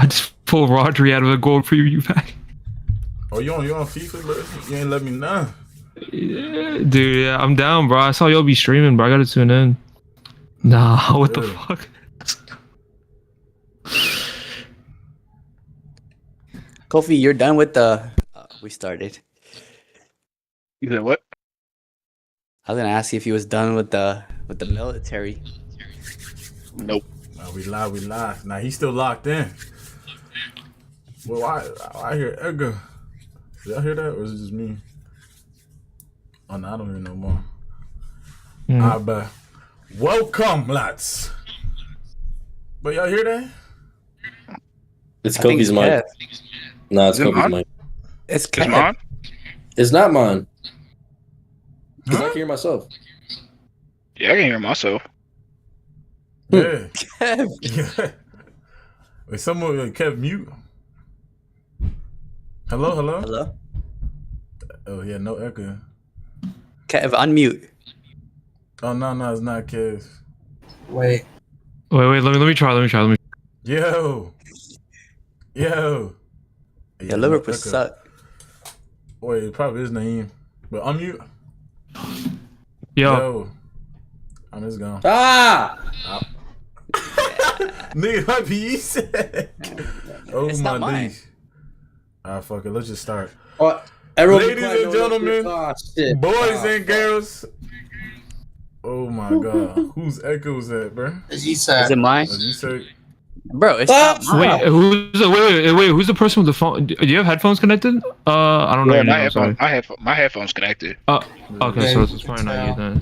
I just pulled Rodri out of a gold preview pack. Oh, you on FIFA, bro? You ain't let me know. Yeah, dude, yeah, I'm down, bro. I saw y'all be streaming, bro. I gotta tune in. Nah, what the fuck? Kofi, you're done with the. We started. You said what? I was gonna ask you if he was done with the military. Nope. Nah, we live. Nah, he's still locked in. Well, I hear Edgar. Did y'all hear that, or is it just me? Oh, no, I don't even know more. But welcome, lads. But y'all hear that? It's Kofi's mic. No, it's Kofi's mic. It's mine. It's not mine. Because I can hear myself. Yeah, I can hear myself. Yeah. Yeah. Wait, someone Kev mute. Hello. Oh yeah, no echo. Kev, unmute. Oh no, it's not Kev. Wait. Let me try. Yo. Yeah, Liverpool suck. Wait, it probably is Naeem. But unmute. Yo. I'm just gone. Nigga, my piece. Oh It's my not mine. days. Alright, fuck it. Let's just start. Ladies and gentlemen, boys and girls. Oh my god. Whose echo is that, bro? Is it mine? You say? Bro, it's not mine. Wait, who's the person with the phone? Do you have headphones connected? I don't know. Yeah, your name, I have my headphones connected. Okay, so it's probably not you then.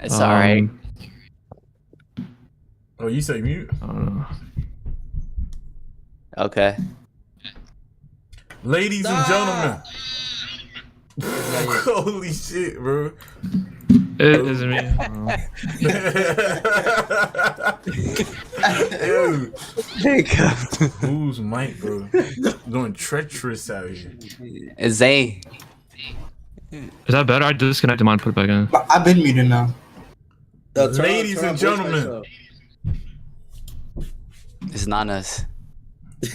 It's alright. Oh, you say mute? I don't know. Okay. Ladies and gentlemen. Holy shit, bro. It isn't me. Who's mic, bro? Doing treacherous out here. It's Zay. Is that better? I disconnected mine, put it back in. I've been muted now. Ladies and gentlemen. It's not us.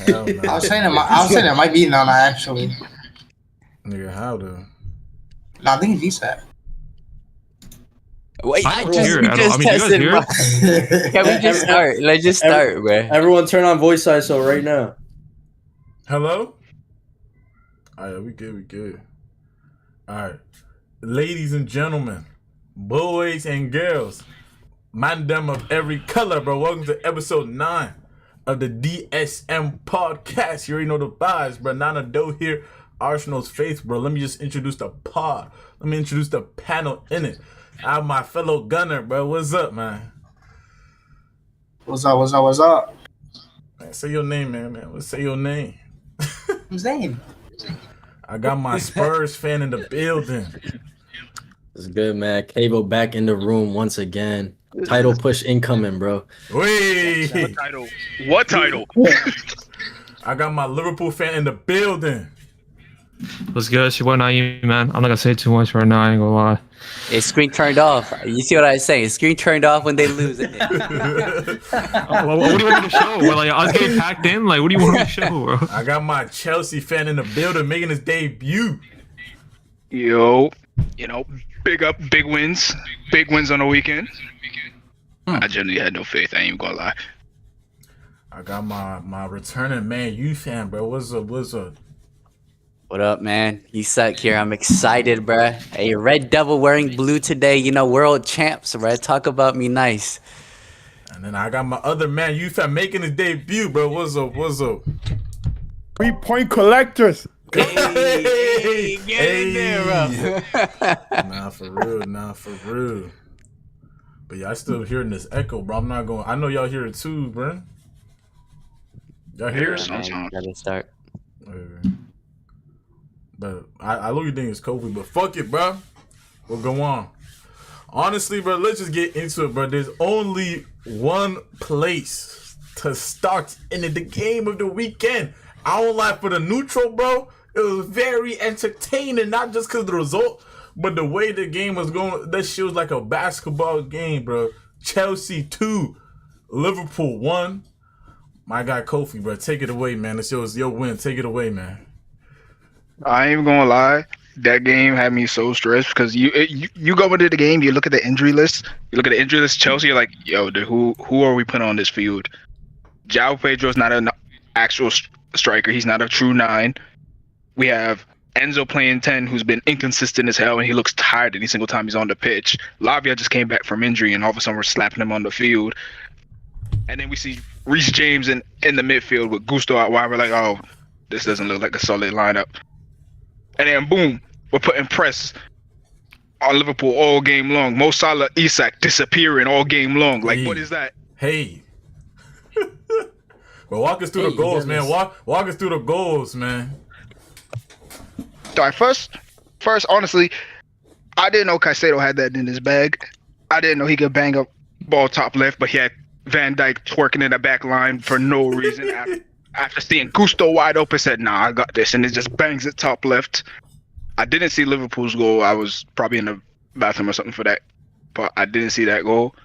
Hell no. I was saying it might be Nana actually. Nigga, how though? No, I think it's GSAT. Wait, I don't hear it at all. I mean, do you guys hear it? Can we just start? Let's just start, bro. Everyone turn on voice ISO right now. Hello? Alright, we good. Alright. Ladies and gentlemen, boys and girls, man them of every color, bro. Welcome to episode 9 of the DSM podcast. You already know the vibes, bro. Nana Doe here, Arsenal's faith, bro. Let me just introduce the pod. Let me introduce the panel in it. I have my fellow gunner, bro. What's up, man? What's up? Man, say your name, man. Let's say your name. Who's name? I got my Spurs fan in the building. It's good, man. Cavo back in the room once again. Title push incoming, bro. Wait. What title? I got my Liverpool fan in the building. Let's go. It's your boy Naeem, man. I'm not gonna say too much right now. I ain't gonna lie. It's screen turned off. You see what I say? Screen turned off when they lose, isn't it? What do you want me to show? Well, like, I was getting packed in. Like, what do you want me to show, bro? I got my Chelsea fan in the building making his debut. Yo, big wins on the weekend. I generally had no faith. I ain't even gonna lie. I got my returning Man U fan, bro. What's up? What up, man? You suck here. I'm excited, bruh. Hey, Red Devil wearing blue today. World champs, bruh. Talk about me nice. And then I got my other Man U fan making his debut, bro. What's up? 3-point collectors. Hey, get in there, bro. Nah, for real. But yeah, I still hearing this echo, bro. I'm not going. I know y'all hear it too, bro. Y'all hear it? Sometimes. Gotta start. But I know you think it's Kofi, but fuck it, bro. We'll go on. Honestly, bro, let's just get into it, bro. There's only one place to start in the game of the weekend. I don't lie, for the neutral, bro. It was very entertaining, not just because of the result, but the way the game was going. That shit was like a basketball game, bro. Chelsea 2, Liverpool 1. My guy Kofi, bro. Take it away, man. It's your win. Take it away, man. I ain't even gonna lie. That game had me so stressed because you go into the game, you look at the injury list, Chelsea, you're like, yo, dude, who are we putting on this field? João Pedro's not an actual striker. He's not a true 9. We have Enzo playing 10, who's been inconsistent as hell, and he looks tired any single time he's on the pitch. Lavia just came back from injury, and all of a sudden we're slapping him on the field. And then we see Reece James in the midfield with Gusto out wide. We're like, oh, this doesn't look like a solid lineup. And then boom, we're putting press on Liverpool all game long. Mo Salah, Isak disappearing all game long. Like, what is that? Hey. Well, walk us through the goals, man. Walk us through the goals, man. All right, first, honestly, I didn't know Caicedo had that in his bag. I didn't know he could bang up ball top left, but he had Van Dijk twerking in the back line for no reason. After seeing Gusto wide open, said, nah, I got this, and it just bangs it top left. I didn't see Liverpool's goal. I was probably in the bathroom or something for that, but I didn't see that goal.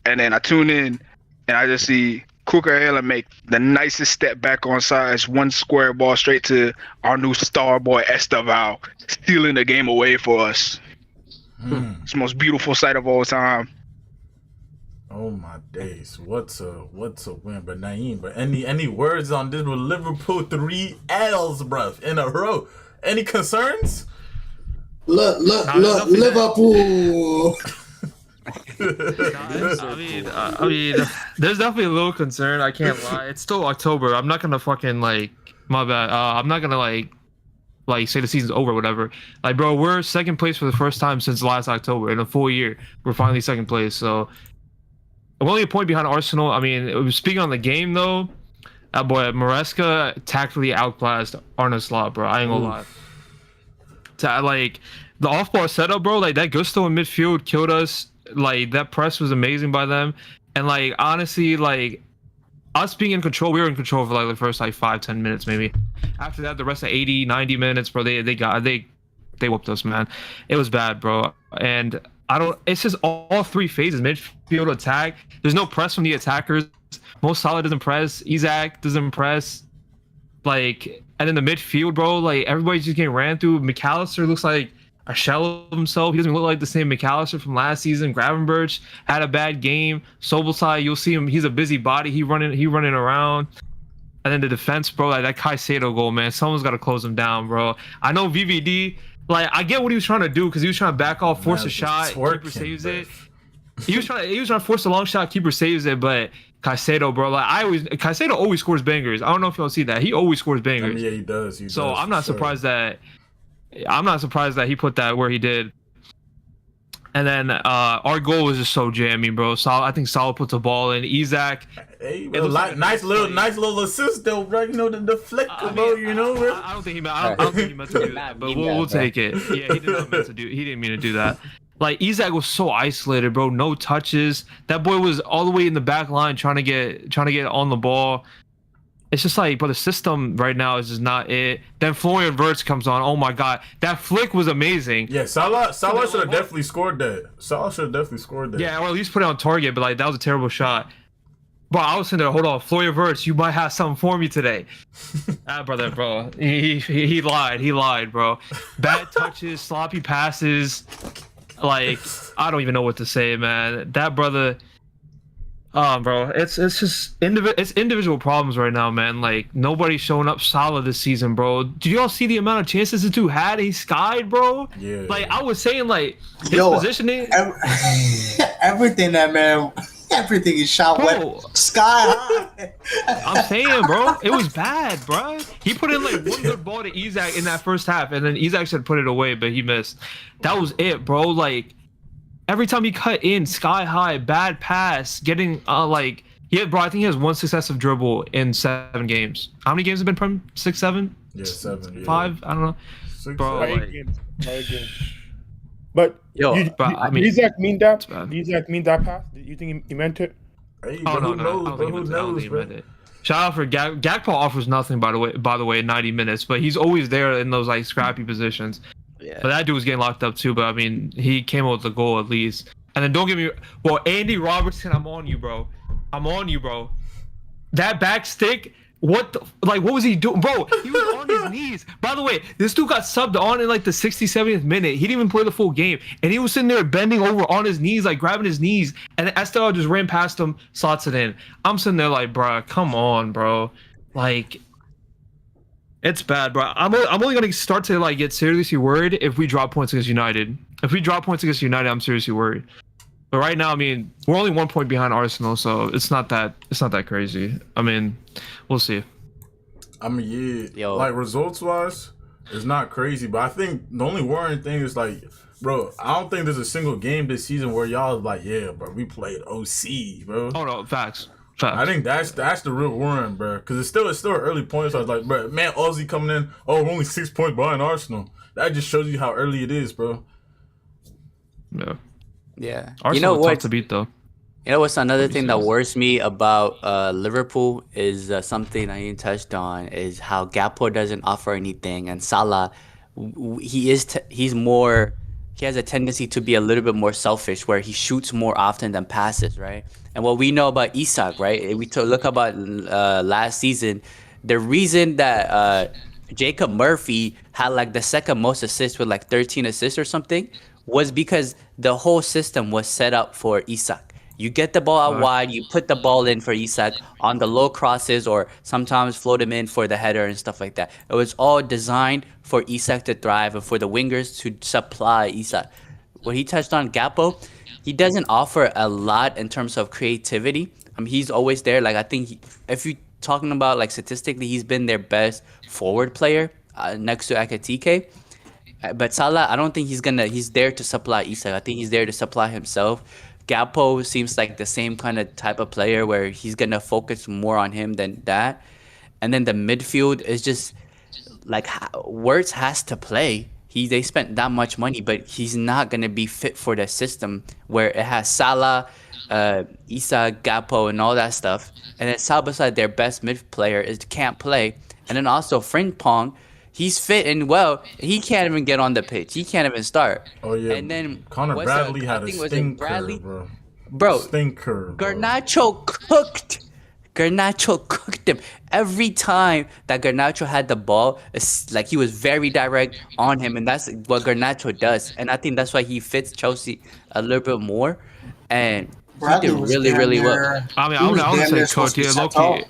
And then I tune in, and I just see Cucurella make the nicest step back on sides, one square ball straight to our new star boy Esteval, stealing the game away for us. It's the most beautiful sight of all time. Oh my days! What's a win? But Naeem, but any words on this with Liverpool 3 L's, bruv, in a row? Any concerns? Look, Liverpool. I mean, there's definitely a little concern. I can't lie. It's still October. I'm not gonna fucking my bad. I'm not gonna like say the season's over or whatever. Like, bro, we're second place for the first time since last October in a full year. We're finally second place. So I'm only a point behind Arsenal. I mean, speaking on the game though, that boy Maresca tactically outclassed Arne Slot, bro. I ain't gonna lie. Like the off-ball setup, bro. Like that Gusto in midfield killed us. Like that press was amazing by them, and like honestly, like us being in control, we were in control for like the first 5-10 minutes maybe. After that, the rest of 80-90 minutes, bro, they whooped us, man. It was bad, bro. And it's just all 3 phases: midfield, attack. There's no press from the attackers. Mo Salah doesn't press. Isak doesn't press. Like, and in the midfield, bro, like everybody's just getting ran through. McAllister looks like a shell of himself. He doesn't look like the same McAllister from last season. Gravenberch had a bad game. Sobosai, you'll see him. He's a busy body. He running around. And then the defense, bro, like that Caicedo goal, man. Someone's got to close him down, bro. I know VVD. Like, I get what he was trying to do because he was trying to back off, force a shot, keeper saves it. He was trying to force a long shot, keeper saves it, but Caicedo, bro, like Caicedo always scores bangers. I don't know if y'all see that. He always scores bangers. I mean, yeah, he does. So I'm not surprised that he put that where he did. And then our goal was just so jammy, bro. I think Salah puts a ball in. Isak. Hey, bro, nice little assist though, bro. You know the flick, bro. You know, bro. I don't think he meant to do that, but we'll take it. Yeah, he didn't mean to do that. Like Isak was so isolated, bro. No touches. That boy was all the way in the back line trying to get on the ball. It's just like, but the system right now is just not it. Then Florian Wirtz comes on. Oh my god, that flick was amazing. Yeah, Salah should have definitely scored that. Yeah, or at least put it on target. But like that was a terrible shot. Bro, I was sitting there. Hold on, Florian Wirtz, you might have something for me today. Brother, bro, he lied, bro. Bad touches, sloppy passes. Like, I don't even know what to say, man. That brother, bro, it's just individual problems right now, man. Like, nobody's showing up solid this season, bro. Did y'all see the amount of chances the two had? He skied, bro. Yeah. Like, I was saying, like, his positioning. Everything that man. Everything is shot wet, sky high. I'm saying, bro, it was bad, bro. He put in like one good ball to Isak in that first half, and then Isak should put it away, but he missed. That was it, bro. Like every time he cut in, sky high, bad pass, getting like bro. I think he has one successive dribble in 7 games. How many games have been from 6, 7? Yeah, 7. 5. Yeah. I don't know, 6, bro. 8 games. 8 games. But I mean, did Isak mean that? Did Isak mean that pass? Did you think he meant it? Hey, no, who knows? I don't think he meant it. Shout out for Gakpo offers nothing by the way in 90 minutes, but he's always there in those like scrappy positions. Yeah. But that dude was getting locked up too. But I mean, he came out with the goal at least. And then don't get me, well, Andy Robertson, I'm on you, bro. that back stick. What was he doing, bro? He was on his knees. By the way, this dude got subbed on in like the 60th, 70th minute. He didn't even play the full game, and he was sitting there bending over on his knees, like grabbing his knees. And Estelle just ran past him, slots it in. I'm sitting there like, bro, come on, bro. Like, it's bad, bro. I'm only gonna start to like get seriously worried if we drop points against United. If we drop points against United, I'm seriously worried. But right now, I mean, we're only 1 point behind Arsenal, so it's not that crazy. I mean, we'll see. I mean, yeah, Yo. like results wise, it's not crazy. But I think the only worrying thing is like, bro, I don't think there's a single game this season where y'all is like, yeah, bro, we played OC, bro. Oh no, facts. I think that's the real worrying, bro, because it's still an early point. So I was like, bro, man, Aussie coming in, oh, we're only 6 points behind Arsenal. That just shows you how early it is, bro. Yeah. Yeah. Arsenal You know tough what? to beat though. You know what's another thing that worries me about Liverpool is something I even touched on is how Gakpo doesn't offer anything, and Salah, he has a tendency to be a little bit more selfish, where he shoots more often than passes, right? And what we know about Isak, right? We look about last season, the reason that Jacob Murphy had like the second most assists with like 13 assists or something was because the whole system was set up for Isak. You get the ball out wide, you put the ball in for Isak on the low crosses, or sometimes float him in for the header and stuff like that. It was all designed for Isak to thrive and for the wingers to supply Isak. What he touched on, Gakpo, he doesn't offer a lot in terms of creativity. I mean, he's always there. Like, I think if you're talking about like statistically, he's been their best forward player next to Ekitike. But Salah, I don't think he's there to supply Isak. I think he's there to supply himself. Gakpo seems like the same kind of type of player where he's gonna focus more on him than that. And then the midfield is just like Wirtz has to play. They spent that much money, but he's not gonna be fit for the system where it has Salah, Isak, Gakpo, and all that stuff. And then side by side, their best mid player can't play. And then also Frimpong, he's fit and well. He can't even get on the pitch. He can't even start. Oh yeah. And then Connor Bradley had a stinker, bro. Stinker. Bro. Garnacho cooked him. Every time that Garnacho had the ball, it's like he was very direct on him, and that's what Garnacho does. And I think that's why he fits Chelsea a little bit more. And he did really well. I mean, I would say Coach, yeah, low-key.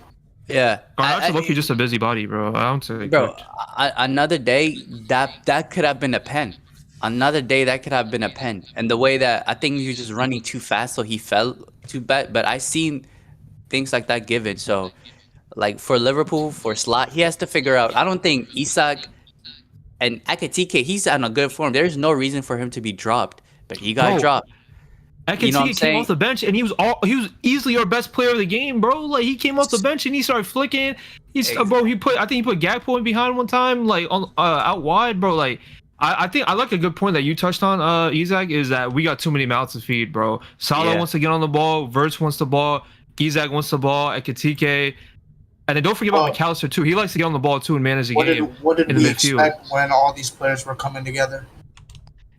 Yeah, Garnacho low-key just a busybody, bro. I don't say. Bro, another day that could have been a pen. Another day that could have been a pen. And the way that I think he was just running too fast, so he fell too bad. But I seen things like that given. So, like for Liverpool, for Slot, he has to figure out. I don't think Isak and Ekitike, he's on a good form. There's no reason for him to be dropped, but he got dropped. Ekitike came off the bench and he was easily our best player of the game, bro. Like he came off the bench and he started flicking. I think he put Gakpo in behind one time, like on out wide, bro. Like I think I like a good point that you touched on, Isak, is that we got too many mouths to feed, bro. Salah wants to get on the ball, Wirtz wants the ball, Isak wants the ball, Ekitike, and then don't forget about McAllister too. He likes to get on the ball too and manage the game. What did we expect when all these players were coming together?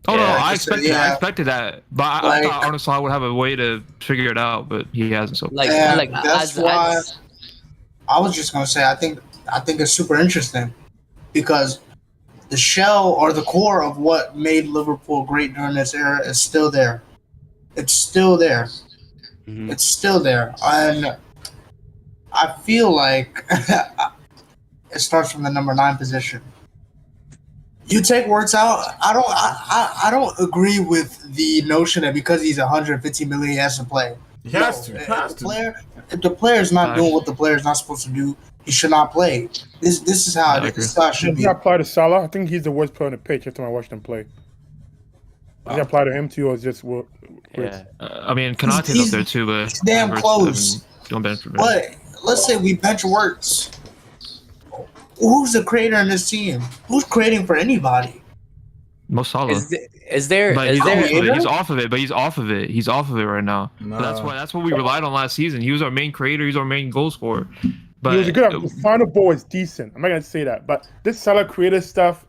Oh no, I expected that, but I thought honestly I would have a way to figure it out, but he hasn't. So that's why I was just gonna say I think it's super interesting because the shell or the core of what made Liverpool great during this era is still there. It's still there. Mm-hmm. It's still there, and I feel like it starts from the number 9 position. You take Wirtz out. I don't agree with the notion that because he's 150 million, he has to play. He has to. If the player is not doing what the player is not supposed to do, he should not play. This is how this should be. Does he apply to Salah? I think he's the worst player on the pitch after I watched him play. Does he apply to him too, or just what? Yeah. I mean, Konate's up there too, but he's damn close. Don't bench for him. But let's say we bench Wirtz. Who's the creator in this team? Who's creating for anybody? Mo Salah. Is there? He's off of it, but he's off of it. He's off of it right now. Nah. That's what we relied on last season. He was our main creator. He's our main goal scorer. But he was good. The final ball is decent. I'm not gonna say that, but this Salah creator stuff,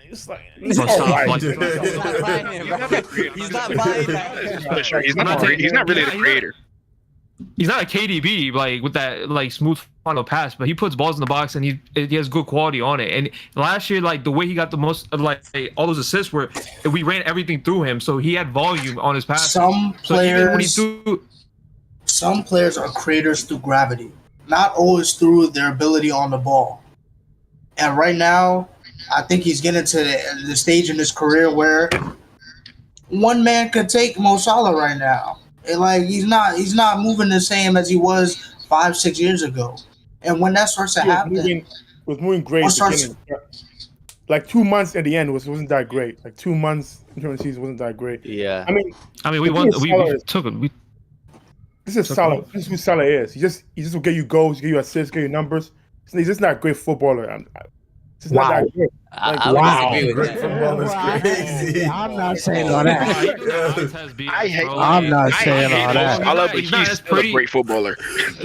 it's like he's not buying that. He's not really the creator. he's not a KDB like with that like smooth final pass, but he puts balls in the box and he has good quality on it. And last year, like the way he got the most like all those assists were we ran everything through him, so he had volume on his pass. Some players are creators through gravity, not always through their ability on the ball. And right now, I think he's getting to the stage in his career where one man could take Mo Salah right now. Like he's not moving the same as he was 5-6 years ago. And when that starts to happen, was moving great. Like 2 months at the end wasn't that great. Like 2 months during the season wasn't that great. Yeah. I mean, we won. We took him. This is Salah. This is who Salah is. He just will get you goals, get you assists, get you numbers. He's just not a great footballer. Just not that good. I would disagree with that. Football is crazy. I'm not saying all that. I'm not saying all that. I love, but he's still a great footballer.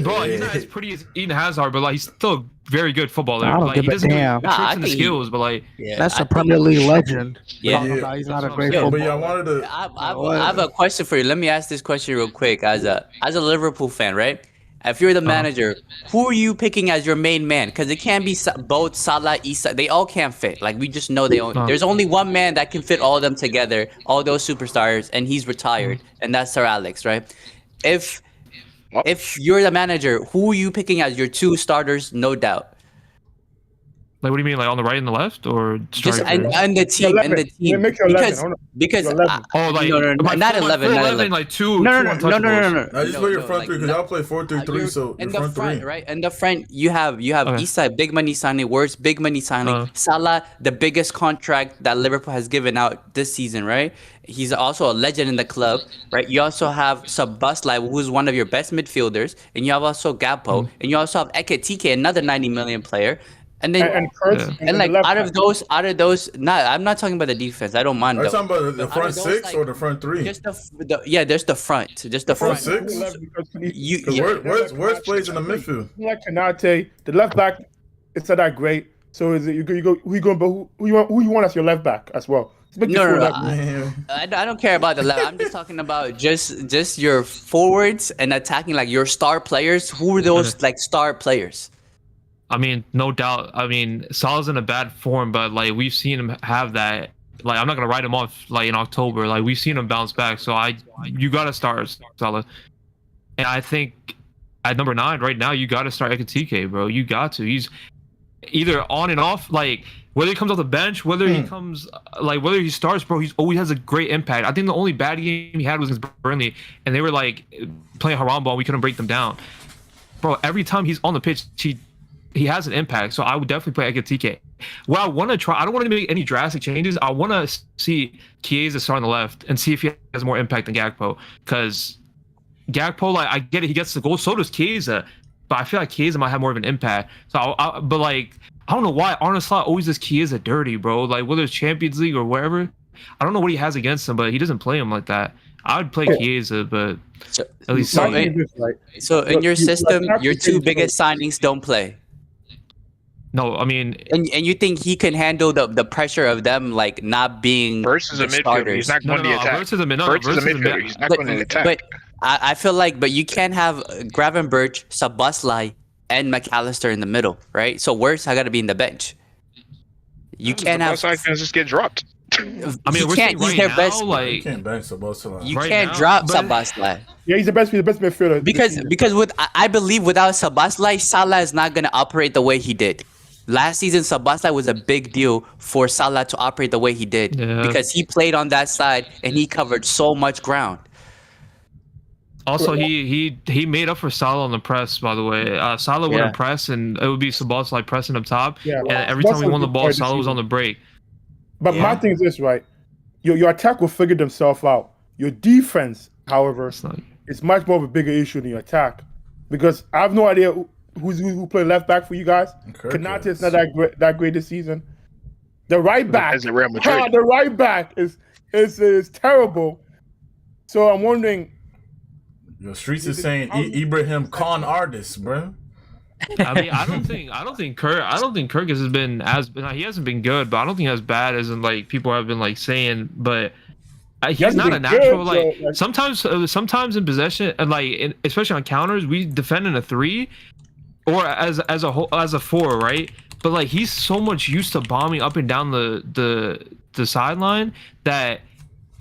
Bro, he's not as pretty as Eden Hazard, but like he's still a very good footballer. I don't like, give he a doesn't damn. do tricks and the skills, but like That's a Premier League legend. Yeah. He's not a great But footballer. yeah, I wanted to. I have a question for you. Let me ask this question real quick. As a Liverpool fan, right? If you're the manager, who are you picking as your main man? Because it can't be both Salah, Isa. They all can't fit. Like we just know there's only one man that can fit all of them together, all those superstars, and he's retired, and that's Sir Alex, right? If you're the manager, who are you picking as your two starters? No doubt. Like, what do you mean, like on the right and the left, or Just striker? and the team and the team Make your 11. because like no, not 11, not 11. like two. No. I just put your front three because y'all play 4-3-3, so in your the front, three. right? In the front, you have Okay. Isa, big money signing. Where's big money signing? Salah, the biggest contract that Liverpool has given out this season, right? He's also a legend in the club, right? You also have Szoboszlai, who's one of your best midfielders, and you have also Gakpo, and you also have Ekitike, another 90 million player. And then And Kurtz, and like out of those, I'm not talking about the defense. I don't mind. Are you though. talking about the front those, six like, or the front three? Just there's the front, just the Front front. six? You, Because where's plays in the midfield? Like Kanate, the left back, it's not that great. So is it you go who you going? But who you want as your left back as well? No. Man. I don't care about the left. I'm just talking about just your forwards and attacking, like your star players. Who are those like star players? I mean, no doubt. I mean, Salah's in a bad form, but like we've seen him have that. Like, I'm not gonna write him off like in October. Like we've seen him bounce back. So you gotta start Salah. And I think at number 9 right now, you gotta start Ekitike, bro. You got to. He's either on and off. Like whether he comes off the bench, whether he comes like whether he starts, bro. He's always has a great impact. I think the only bad game he had was against Burnley, and they were like playing haram ball. We couldn't break them down, bro. Every time he's on the pitch, he has an impact, so I would definitely play Ekitike. Well, I want to try. I don't want to make any drastic changes. I want to see Chiesa start on the left and see if he has more impact than Gakpo. Because Gakpo, like I get it, he gets the goal. So does Chiesa, but I feel like Chiesa might have more of an impact. So, but like I don't know why Arne Slot always does Chiesa dirty, bro. Like whether it's Champions League or wherever, I don't know what he has against him, but he doesn't play him like that. I would play Chiesa, but at least so in your system, your two biggest signings don't play. No, I mean, and you think he can handle the pressure of them like not being Versus a midfielder, starters? he's not going to attack. Versus a midfielder, he's not going to attack. But I feel like, but you can't have Gravenberch, Szoboszlai, and McAllister in the middle, right? So where's I got to be in the bench? You can't have. Side fans just get dropped. I mean, you we're can't. saying He's right their now, best. like You can't bench Szoboszlai. You right can't now, drop but- Szoboszlai. Yeah, he's the best midfielder. Because with I believe without Szoboszlai, Salah is not gonna operate the way he did. Last season, Szoboszlai was a big deal for Salah to operate the way he did because he played on that side and he covered so much ground. Also, he made up for Salah on the press. By the way, Salah wouldn't press, and it would be Szoboszlai pressing up top. Yeah. And every time we won the ball, Szoboszlai Salah was this on the break. But my thing is this, right? Your attack will figure themselves out. Your defense, however, is much more of a bigger issue than your attack. Because I have no idea who played left back for you guys. Kanate is not that great this season. The right back, As a Real Madrid. the right back is terrible. So I'm wondering. Your streets is saying Ibrahim con artist, bro. I mean, I don't think Kirk has been he hasn't been good, but I don't think as bad as in like people have been like saying. But he's hasn't not a been natural good, like. so, like- Sometimes in possession, and especially on counters, we defend in a 3, or as a whole as a 4, right? But like he's so much used to bombing up and down the sideline that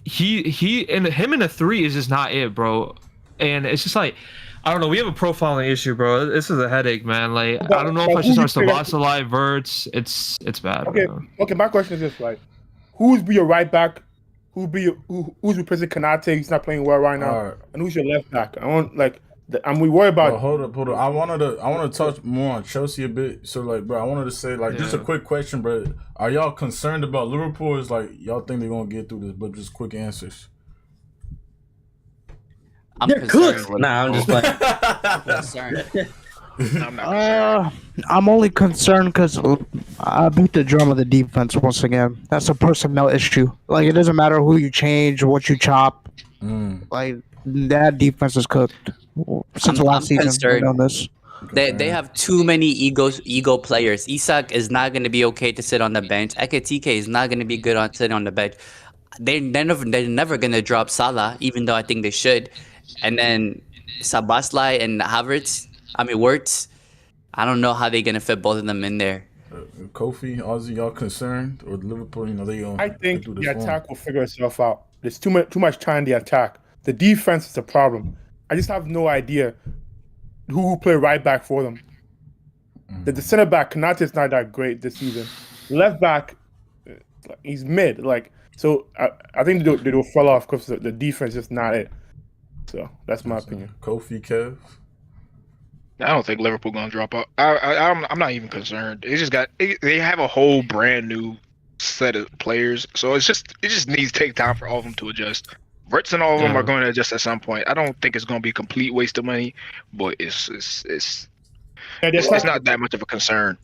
he and him in a 3 is just not it, bro. And it's just like, I don't know. We have a profiling issue, bro. This is a headache, man. Like, I don't know if I should start Savassalai, Verts. It's bad. Okay, bro. okay. My question is this: like, who's be your right back? Who's replacing Kanate? He's not playing well right now. All right. And who's your left back? I want we worry about. Bro, hold up. I wanted to touch more on Chelsea a bit. So like, bro, I wanted to say like just a quick question, bro. Are y'all concerned about Liverpool? Is like y'all think they're gonna get through this? But just quick answers. I'm concerned. Nah, I'm just like. concerned. I'm not concerned. I'm only concerned because I beat the drum of the defense once again. That's a personnel issue. Like, it doesn't matter who you change, what you chop. Like, that defense is cooked since last season. concerned. On this. They have too many ego players. Isak is not going to be okay to sit on the bench. Ekitike is not going to be good on sitting on the bench. They're never going to drop Salah, even though I think they should. And then Szoboszlai and Wirtz, I don't know how they're going to fit both of them in there. Kofi, Ozzy, y'all concerned? Or Liverpool, they gonna I think do the this attack will figure itself out. There's too much time in the attack. The defense is a problem. I just have no idea who play right back for them. The center back, Kanate, is not that great this season. Left back, he's mid. Like, so I think they'll fall off because the defense is not it. So that's my opinion. Kofi, Kev. I don't think Liverpool gonna drop out. I'm not even concerned. They have a whole brand new set of players, so it just needs to take time for all of them to adjust. Verts and all of them are going to adjust at some point. I don't think it's going to be a complete waste of money, but it's not that much of a concern.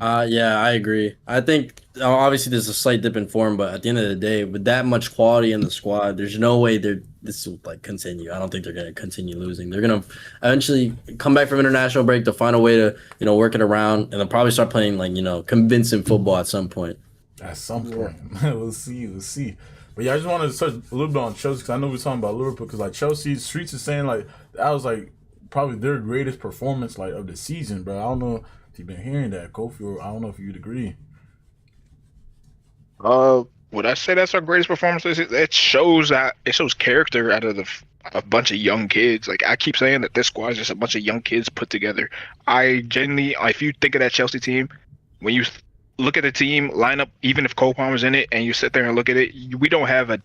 Yeah, I agree. I think obviously there's a slight dip in form, but at the end of the day, with that much quality in the squad, there's no way this will like continue. I don't think they're gonna continue losing. They're gonna eventually come back from international break to find a way to work it around, and they'll probably start playing like convincing football at some point. At some point, we'll see. But yeah, I just wanted to touch a little bit on Chelsea because I know we're talking about Liverpool because like Chelsea streets is saying like that was like probably their greatest performance like of the season, bro. I don't know if you've been hearing that, Kofi, or I don't know if you'd agree. Would I say that's our greatest performance? It shows character out of a bunch of young kids. Like I keep saying that this squad is just a bunch of young kids put together. I genuinely, if you think of that Chelsea team, when you look at the team lineup, even if Cole Palmer's in it, and you sit there and look at it, we don't have a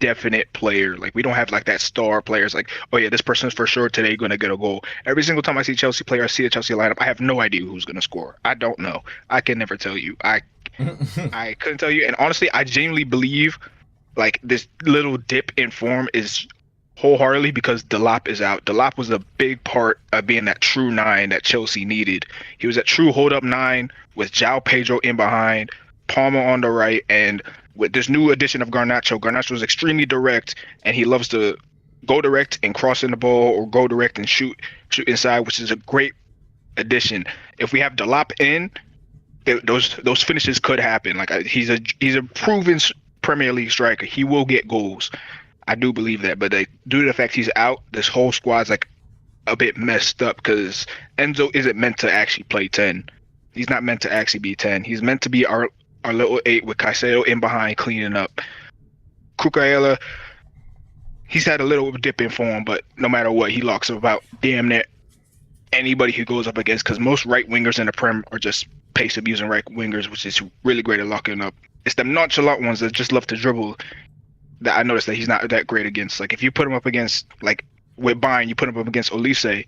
definite player. Like we don't have like that star players. Like, oh yeah, this person's for sure today going to get a goal. Every single time I see Chelsea player, I see a Chelsea lineup, I have no idea who's going to score. I don't know. I can never tell you. I couldn't tell you. And honestly, I genuinely believe like this little dip in form is wholeheartedly because Delap is out. Delap was a big part of being that true 9 that Chelsea needed. He was that true hold-up 9 with João Pedro in behind, Palmer on the right, and with this new addition of Garnacho is extremely direct, and he loves to go direct and cross in the ball or go direct and shoot inside, which is a great addition. If we have Delap in, those finishes could happen. Like he's a proven Premier League striker. He will get goals. I do believe that, but due to the fact he's out, this whole squad's like a bit messed up because Enzo isn't meant to actually play 10. He's not meant to actually be 10. He's meant to be our little 8 with Caicedo in behind cleaning up. Cucurella, he's had a little dip in form, but no matter what, he locks up about damn near anybody he goes up against because most right wingers in the Prem are just pace abusing right wingers, which is really great at locking up. It's the nonchalant ones that just love to dribble that I noticed that he's not that great against. Like if you put him up against, like with Bayern, you put him up against Olise,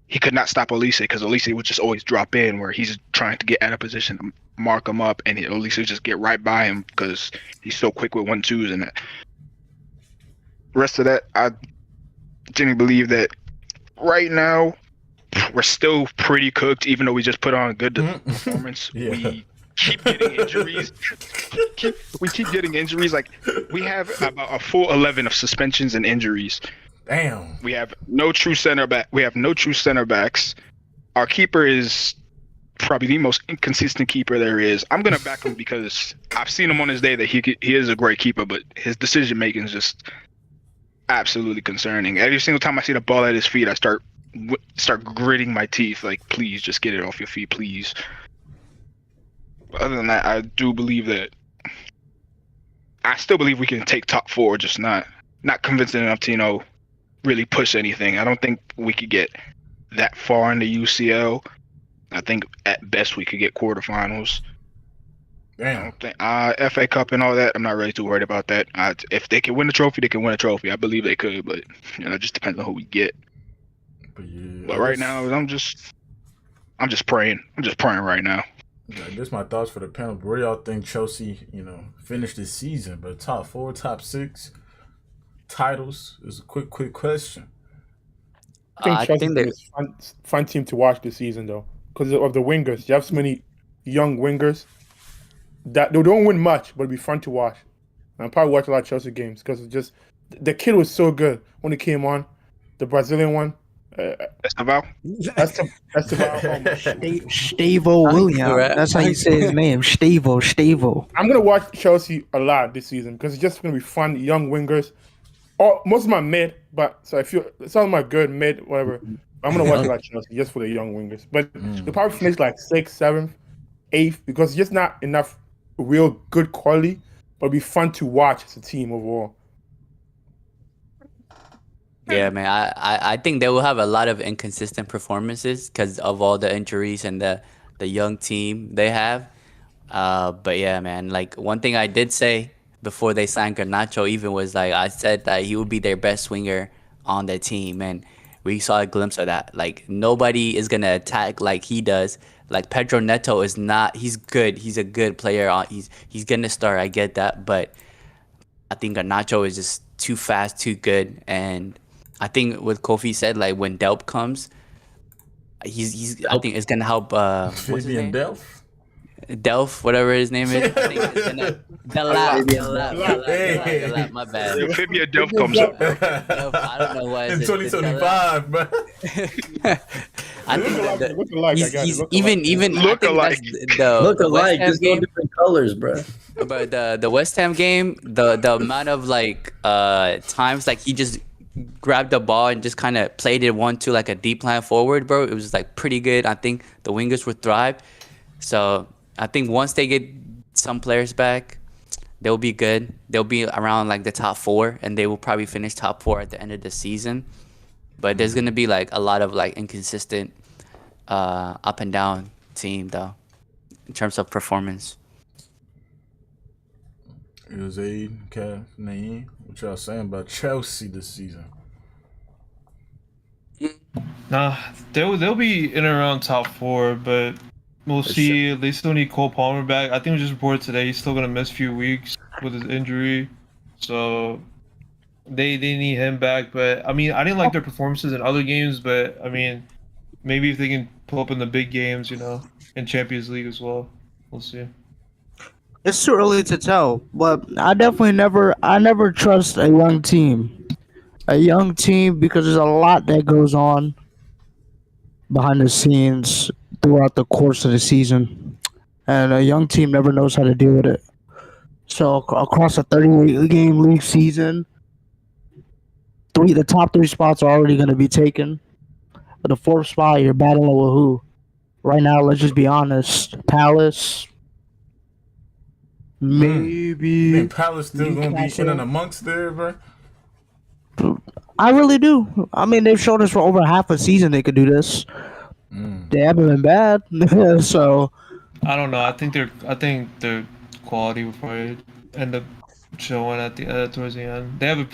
he could not stop Olise because Olise would just always drop in where he's trying to get out of position to mark him up, and Olise would just get right by him because he's so quick with 1-2s and that. Rest of that, I genuinely believe that right now we're still pretty cooked, even though we just put on a good performance. We keep getting injuries. We keep getting injuries. Like we have about a full 11 of suspensions and injuries. Damn. We have no true center back. We have no true center backs. Our keeper is probably the most inconsistent keeper there is. I'm gonna back him because I've seen him on his day that he is a great keeper, but his decision making is just absolutely concerning. Every single time I see the ball at his feet, I start gritting my teeth. Like, please, just get it off your feet, please. But other than that, I do believe that. I still believe we can take top 4, just not convincing enough to really push anything. I don't think we could get that far in the UCL. I think at best we could get quarterfinals. Damn. FA Cup and all that, I'm not really too worried about that. If they can win the trophy, they can win a trophy. I believe they could, but it just depends on who we get. But right now, I'm just praying. I'm just praying right now. Yeah, I guess my thoughts for the panel. Where do y'all think Chelsea, finished this season? But top 4, top 6 titles is a quick question. I think Chelsea's a fun team to watch this season, though, because of the wingers. You have so many young wingers that they don't win much, but it'll be fun to watch. And I'll probably watch a lot of Chelsea games because the kid was so good when he came on, the Brazilian one. That's about. That's about Stavo William. That's how you say his name. Stavo. I'm gonna watch Chelsea a lot this season because it's just gonna be fun. Young wingers. Most of my mid, but so I feel some of my good mid, whatever. I'm gonna watch a lot of Chelsea just for the young wingers. But they'll probably finish like 6th, 7th, 8th because it's just not enough real good quality. But it'll be fun to watch as a team overall. Yeah, man. I think they will have a lot of inconsistent performances because of all the injuries and the young team they have. But yeah, man. Like one thing I did say before they signed Garnacho even was like I said that he would be their best winger on their team, and we saw a glimpse of that. Like nobody is gonna attack like he does. Like Pedro Neto is not. He's good. He's a good player. He's gonna start. I get that, but I think Garnacho is just too fast, too good, and I think what Kofi said, like when Delp comes, he's I think it's gonna help. What's his name? Delph, whatever his name is. I think it's gonna Delap. My bad. Fibia Delph comes up. Delph, I don't know what in 2025, bro. I think Look alike. he's even look alike. Look alike. There's no different colors, bro. But the West Ham game, the amount of like times like he just grabbed the ball and just kind of played it 1-2 like a deep line forward, bro. It was like pretty good. I think the wingers would thrive. So I think once they get some players back, they'll be good. They'll be around like the top 4, and they will probably finish top 4 at the end of the season. But there's gonna be like a lot of like inconsistent, up and down team though, in terms of performance. It was Aid, Kev, Naeem. What y'all saying about Chelsea this season? Nah, they'll be in and around top 4, but we'll see. They still need Cole Palmer back. I think it was just reported today he's still gonna miss a few weeks with his injury, so they need him back. But I mean, I didn't like their performances in other games, but I mean, maybe if they can pull up in the big games, in Champions League as well, we'll see. It's too early to tell, but I never trust a young team. A young team because there's a lot that goes on behind the scenes throughout the course of the season, and a young team never knows how to deal with it. So across a 30-game league season, the top 3 spots are already going to be taken. But the 4th spot, you're battling with who? Right now, let's just be honest. Palace. Maybe Palace still gonna be in and amongst there, bro? I really do. I mean, they've shown us for over half a season they could do this. They haven't been bad, so I don't know. I think their quality will probably end up showing at the towards the end. They have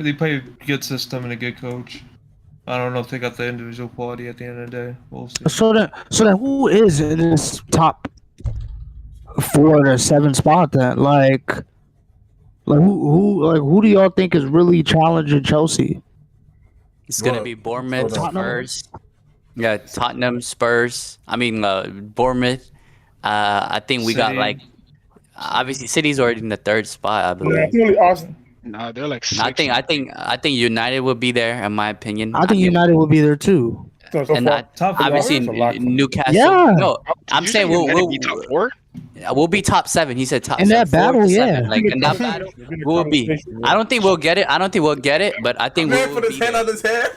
they play a good system and a good coach. I don't know if they got the individual quality at the end of the day. We'll see. So then who is in this top 4 to 7 spot then? Like who do y'all think is really challenging Chelsea? It's gonna be Bournemouth, Spurs. Yeah, Tottenham, Spurs. I mean, Bournemouth. I think we got City. like obviously City's already in the 3rd spot, I Yeah, believe. I think only Arsenal. No, they're like 6. I think United will be there in my opinion. I think United will be there too. No, so And far, Top four? obviously It's a lot. Newcastle. Yeah. No, I'm You saying say United be top 4? we'll be top 7. He said top In 7. that battle, 4 to yeah. 7. Like in that battle, we'll be. I don't think we'll get it. But I think Man we'll put be his hand there. on his head.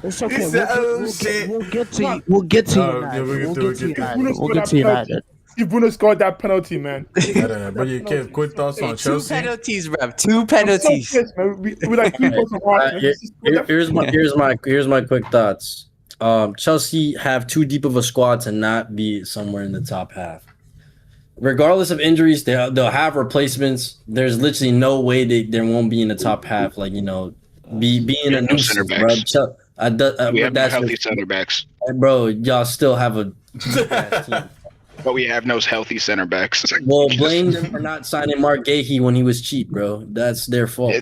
It's okay. He said, "Oh, We'll shit." get to United. We'll get to United. We'll get to United. If Bruno scored that penalty, man. But yeah, Kev, quick thoughts on 2 Chelsea. penalties, Rev. 2 I'm so penalties. pissed, man. We like 3 points of Arsenal. Here's my quick thoughts. Chelsea have too deep of a squad to not be somewhere in the top half. Regardless of injuries, they'll have replacements. There's literally no way they won't be in the top half. Like being a no center nuisance, bro. backs. We have no That's healthy center backs, bro. Y'all still have a team. but we have no healthy center backs. It's like, Well, blame them for not signing Mark Gahey when he was cheap, bro. That's their fault.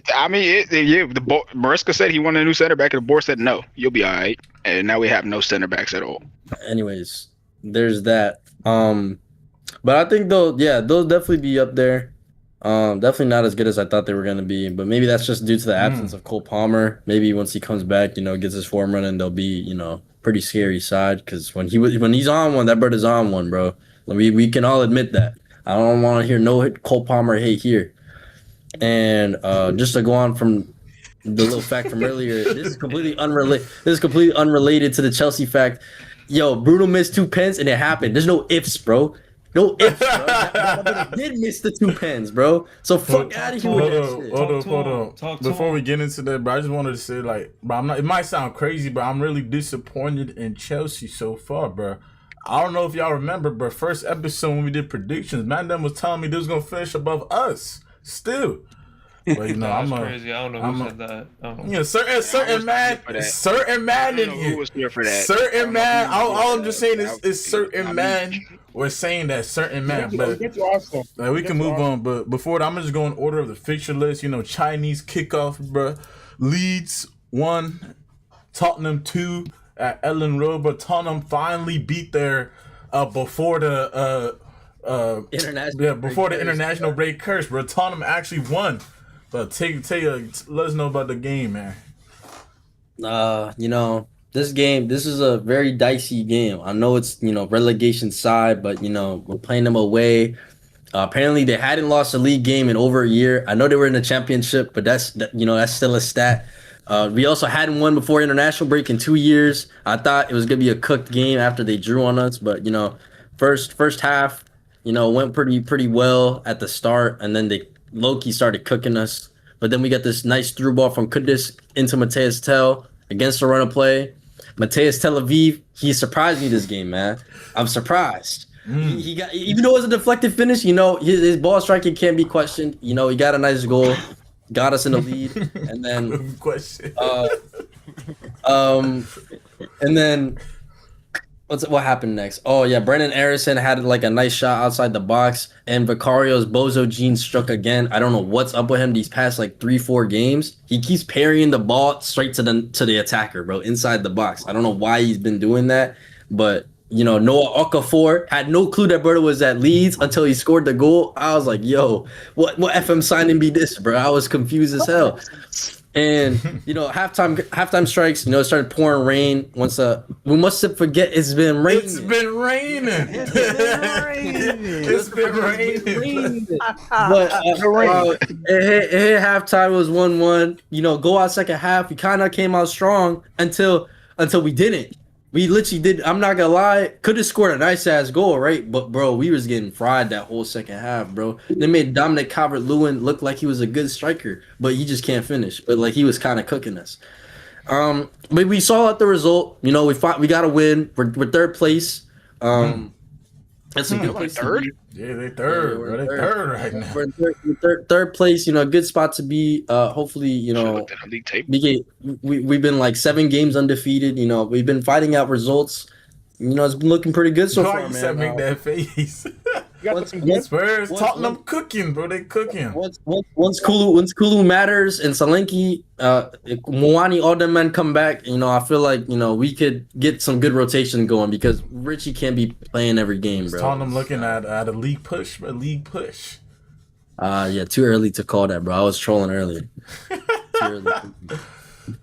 Mariska said he wanted a new center back, and the board said no. You'll be all right. And now we have no center backs at all. Anyways, there's that. But I think they'll definitely be up there. Definitely not as good as I thought they were gonna be, but maybe that's just due to the absence of Cole Palmer. Maybe once he comes back, gets his form running, they'll be, pretty scary side. Because when he's on one, that bird is on one, bro. We can all admit that. I don't want to hear no Cole Palmer hate here. And just to go on from the little fact from earlier, this is completely unrelated to the Chelsea fact. Yo, Bruno missed 2 pens and it happened. There's no ifs, bro. No ifs, bro. That did miss the 2 pens, bro. So fuck out of here with that shit. Hold on. Before we get into that, bro, I just wanted to say, bro, it might sound crazy, but I'm really disappointed in Chelsea so far, bro. I don't know if y'all remember, but first episode when we did predictions, man, them was telling me they was gonna finish above us. Still, but That's crazy. I don't know who said that. I don't know. Certain man in here. Who was here for that? Certain man. All I'm just saying is certain man. We're saying that certain man, but we can move on. But before that, I'm just going in order of the fixture list. Chinese kickoff, bro. Leeds 1, Tottenham 2 at Ellen Road, but Tottenham finally beat their before the international break curse, bro. Tottenham actually won. But let us know about the game, man. This is a very dicey game. I know it's, relegation side, but, we're playing them away. Apparently they hadn't lost a league game in over a year. I know they were in the championship, but that's still a stat. We also hadn't won before international break in 2 years. I thought it was going to be a cooked game after they drew on us, but, first half, went pretty well at the start, and then they low-key started cooking us. But then we got this nice through ball from Kudus into Mateus Tel against the run of play. Mateus Tel Aviv, he surprised me this game, man. I'm surprised. He got, even though it was a deflected finish, his ball striking can't be questioned. He got a nice goal, got us in the lead, and then and then what happened next? Oh yeah, Brendan Arison had a nice shot outside the box, and Vicario's Bozo Jean struck again. I don't know what's up with him these past 3-4 games. He keeps parrying the ball straight to the attacker, bro, inside the box. I don't know why he's been doing that, but Noah Okafor had no clue that brother was at Leeds until he scored the goal. I was like, yo, what FM signing be this, bro? I was confused as hell. And halftime strikes. It started pouring rain. We mustn't forget it's been raining. It's been raining. It's been raining. But it hit halftime. It was 1-1. Go out second half. We kind of came out strong until we didn't. We literally did. I'm not gonna lie. Could have scored a nice ass goal, right? But bro, we was getting fried that whole second half, bro. They made Dominic Calvert-Lewin look like he was a good striker, but he just can't finish. But he was kind of cooking us. But we saw the result. We got to win. We're third place. That's a good place. Third? Yeah, they third. We're third right now. We're third place. Good spot to be. Hopefully, we've been 7 games undefeated. We've been fighting out results. It's been looking pretty good so far, man. Make that face. Spurs, Tottenham cooking, bro. They cooking. Once Kulu matters and Solanke, Mwani, all them men come back. I feel like we could get some good rotation going because Richie can't be playing every game, bro. Tottenham looking at a league push, bro. League push. Yeah, too early to call that, bro. I was trolling earlier. Too early.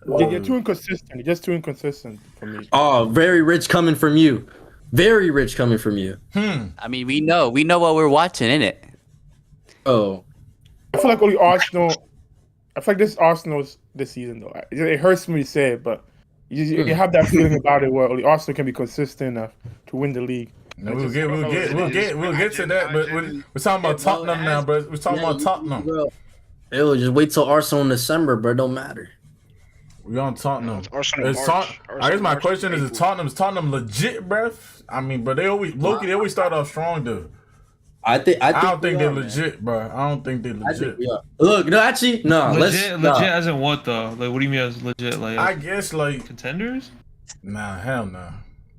You're too inconsistent. You're just too inconsistent for me. Oh, very rich coming from you. Very rich coming from you. I mean, we know what we're watching, innit? Oh, I feel like only Arsenal. I feel like this Arsenal's this season though. It hurts me to say it, but you have that feeling about it where only Arsenal can be consistent enough to win the league. No, we'll get to that, but we're talking about Tottenham now, bro. We're talking about Tottenham. bro. Ew, just wait till Arsenal in December, bro. Don't matter. We on Tottenham. Arsenal. I guess my question is Tottenham legit, bro? I mean, but they always start off strong though. I don't think they're legit, bro. I don't think they're legit. Look, no, actually, no. Legit as in what though? Like, what do you mean as legit? Like, I guess like contenders? Nah, hell no.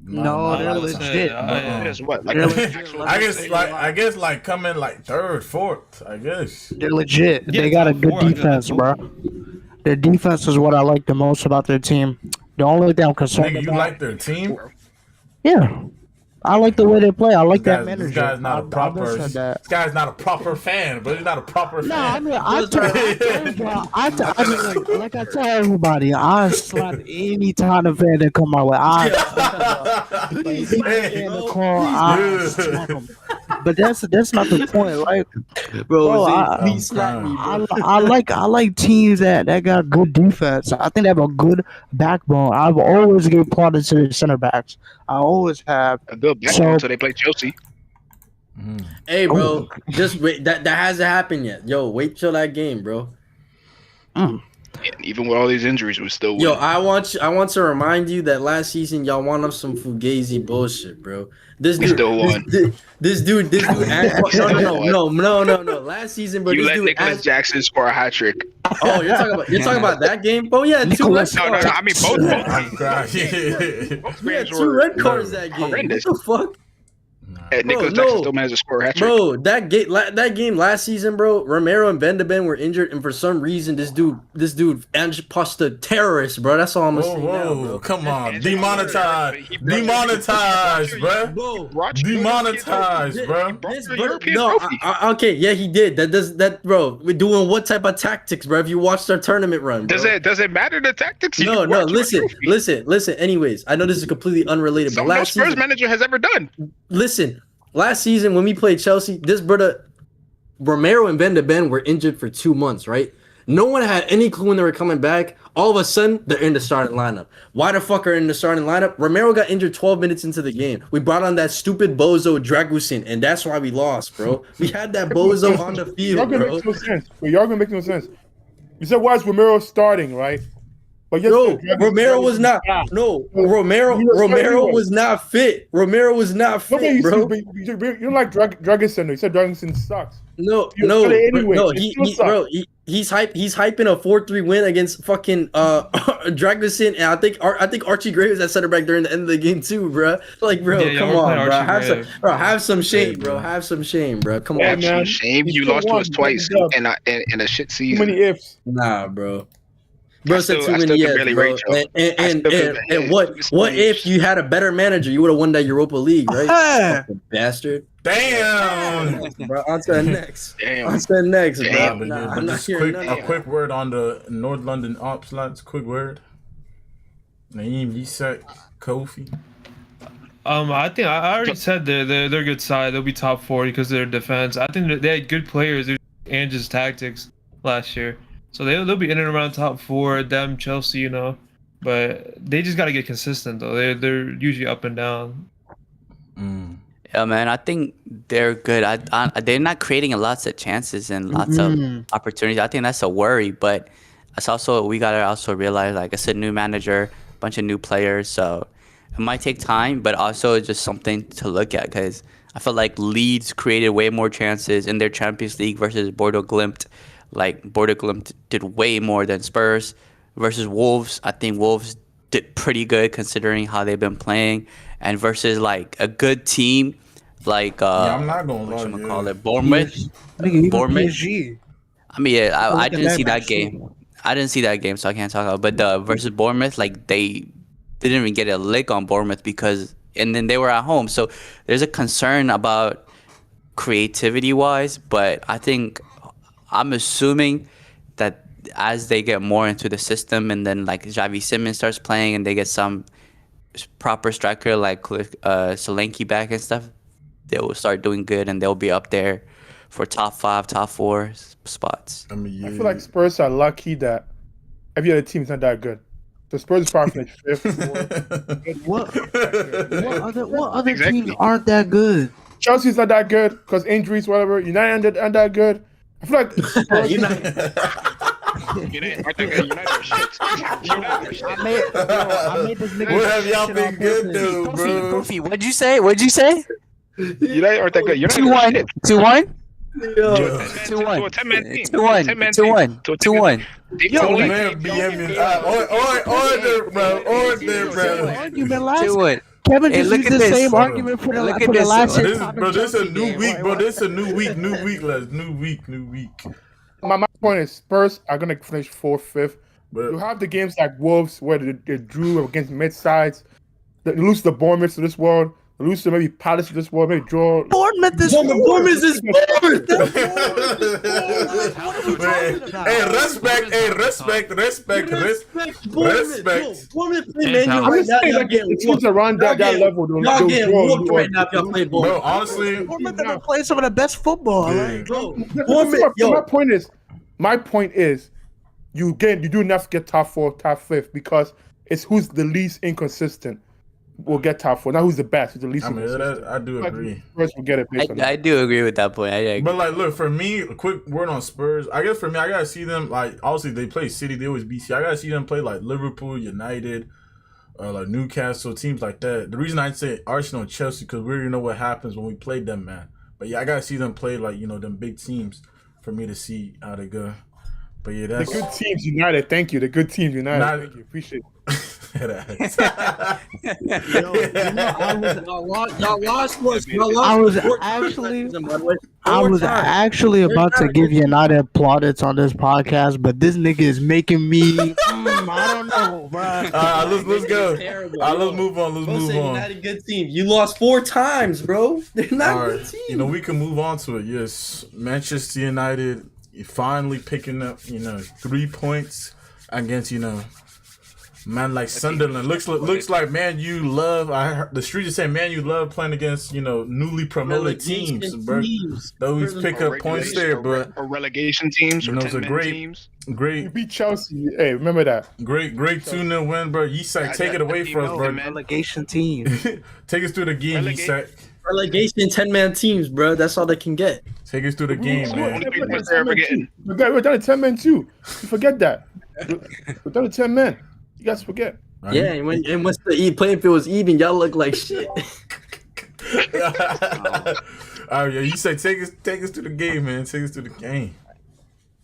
No, they're legit. What? Like, I guess like coming like third, fourth. I guess They're legit. Yeah, They got a top good four, I guess. defense, bro. Their defense is what I like the most about their team. The only thing I'm concerned nigga, you about. like their team? Yeah. I like the way they play. I like that This manager. guy's not a I've proper. always said that. This guy's not a proper fan, but he's not a proper fan. No, I mean, like I tell everybody, I slap any kind of fan that come my way. But that's not the point, right? Bro, I like teams that got good defense. I think they have a good backbone. I've always given plaudits to the center backs. I always have. a good backbone until they play Chelsea. Hey, bro, just wait. That hasn't happened yet. Yo, wait till that game, bro. And even with all these injuries, we still win. Yo, I want to remind you that last season y'all won up some fugazi bullshit, bro. This We dude, still won. this dude, no. Last season, bro, You this let dude, Nicholas Jackson score a hat trick. oh, you're talking about that game? Oh yeah, two red No, cards. I mean both. I'm crying. Both We had games two were red cards that game. horrendous. What the fuck? And Nicholas Bro, Jackson no. still managed to score a hat trick. Bro, that game last season, bro, Romero and Van de Ven were injured, and for some reason, this dude, Ange Posta terrorist, bro. That's all I'm gonna say now, bro. Come on, demonetized, bro. Demonetized, bro. This the bro, European no, trophy. okay, yeah, he did. That, bro. We're doing what type of tactics, bro? If you watched our tournament run, bro. Does it matter the tactics? No, listen. Anyways, I know this is completely unrelated, but Something no last Spurs season, manager has ever done. listen, last season when we played Chelsea, this brother Romero and Van de Ven were injured for 2 months, right? No one had any clue when they were coming back. All of a sudden, they're in the starting lineup. Why the fuck are in the starting lineup? Romero got injured 12 minutes into the game. We brought on that stupid bozo Dragusin, and that's why we lost, bro. We had that bozo on the Y'all field, gonna bro. make no sense. But y'all gonna make no sense. You said why is Romero starting, right? But No, Romero was not. No, Romero was not fit. Romero was not fit, bro. You don't like Dragusin. You said Dragusin sucks. No, You no, said it anyway. no. It still sucks. He's hyping a 4-3 win against fucking Dragusin, and I think Archie Gray was at center back during the end of the game too, bro. Like, bro, Yeah, come we're on, playing bro. Archie Gray. Have some shame, bro. Have some shame, bro. Come Yeah, on, man. Shame You you still lost to won. us twice Good in a shit Too season. many ifs. nah, bro. Bro I said still too many can yes, barely bro. rate y'all. And what if you had a better manager? You would have won that Europa League, right? Fucking bastard. Damn. Bro, on to the next. Damn. On to the next, bro. Damn. But Nah, I'm not just hearing none of a that. quick word on the North London ops lads. Quick word. Naeem Isak, Kofi. I think I already said they're a good side. They'll be top 40 because of their defense. I think that they had good players. And just tactics last year, so they'll be in and around top 4. Them, Chelsea, you know, but they just got to get consistent though. They're usually up and down. Yeah, man, I think they're good. They're not creating lots of chances and lots of opportunities. I think that's a worry, but it's also we gotta also realize like it's a new manager, bunch of new players, so it might take time, but also it's just something to look at because I feel like Leeds created way more chances in their Champions League versus Bordeaux Glimt. Like Bordeaux Glimt did way more than Spurs versus Wolves. I think Wolves did pretty good considering how they've been playing, and versus like a good team like I'm not gonna lie. call it Bournemouth. Bournemouth. PSG. I mean, yeah, I at didn't that see that match, game. I didn't see that game, so I can't talk about. But the versus Bournemouth, like they didn't even get a lick on Bournemouth and then they were at home. So there's a concern about creativity wise, but I think I'm assuming that as they get more into the system, and then like Xavi Simons starts playing, and they get some proper striker like Solanke back and stuff, they will start doing good, and they'll be up there for top 5, top 4 spots. I mean, yeah. I feel like Spurs are lucky that every other team's not that good. The Spurs probably finished 5th. What other Exactly. teams aren't that good? Chelsea's not that good because injuries, whatever. United aren't that good. I feel like Spurs, United aren't that good. United are shit. United are shit. I made this nigga. What have y'all shit been on good purpose. though, bro? Kofi, what'd you say? What'd you say? United aren't that good. United 2-1. are shit. 2-1. Yo. 2-1. To a 10-man team. 2-1. 10-man 2-1. team. 2-1. Oh man, order, bro. Argument last. 2-1. Kevin Hey, just look used at the this. same Hold on. argument for the, Look for at the this. last year's This, Tottenham bro, this a Chelsea new game. week, Wait, bro. what? This a new week, lads. New week. my point is Spurs are gonna finish 4th, 5th. But You have the games like Wolves where they drew against mid sides. They lose to Bournemouth of this world. They lose to maybe Palace of this world. Maybe draw. Bournemouth is Bournemouth is Bournemouth. Hey, respect. Bournemouth play Hey, Man U Tom. I'm right just now. saying, Y'all like, getting the teams whooped. around that Y'all level. Y'all getting whooped right now if y'all play bro, Bournemouth. honestly, Bournemouth have been playing some of the best football. Yeah. Like, Bro, My Bournemouth, my point is, you do enough to get top 4, top 5th because it's who's the least inconsistent will get top 4. Not who's the best, who's the least I mean, inconsistent. I do Like, agree. Spurs will get it based on that. I do agree with that point. I agree. But like, look, for me, a quick word on Spurs. I guess for me, I gotta see them. Like, obviously they play City, they always beat City. I gotta see them play like Liverpool, United, like Newcastle, teams like that. The reason I say Arsenal and Chelsea because we already know what happens when we play them, man. But yeah, I gotta see them play like them big teams for me to see how they go. But yeah, The that's good teams united. Thank you. The good teams united. Not- Thank you. Appreciate it. y'all lost was I was actually about to give United plaudits on this podcast, but this nigga is making me. I don't know, bro. let's go. Terrible. Let's move on. Let's Bro move said on. United good team. You lost 4 times, bro. They're not All good right, team. we can move on to it. Yes, Manchester United finally picking up 3 points against man like Sunderland. Looks like Man U love. I heard the streets are saying Man U love playing against newly promoted teams, bro. They always pick up points there, but or relegation teams or it's a 10-man great teams. You great beat Chelsea. Hey, remember that. great 2-0 win, bro. Yisak, take it away from us, bro. Relegation team. Take us through the game, Yisak. Relegation 10-man teams, bro. That's all they can get. Take us through the game, man. Only three points they're ever getting. We're down to 10 men too. You forget that. We're down to 10 men. You guys forget. All right. Yeah, and once the playing field was even, y'all look like shit. All right, yeah, you say take us to the game, man. Take us to the game.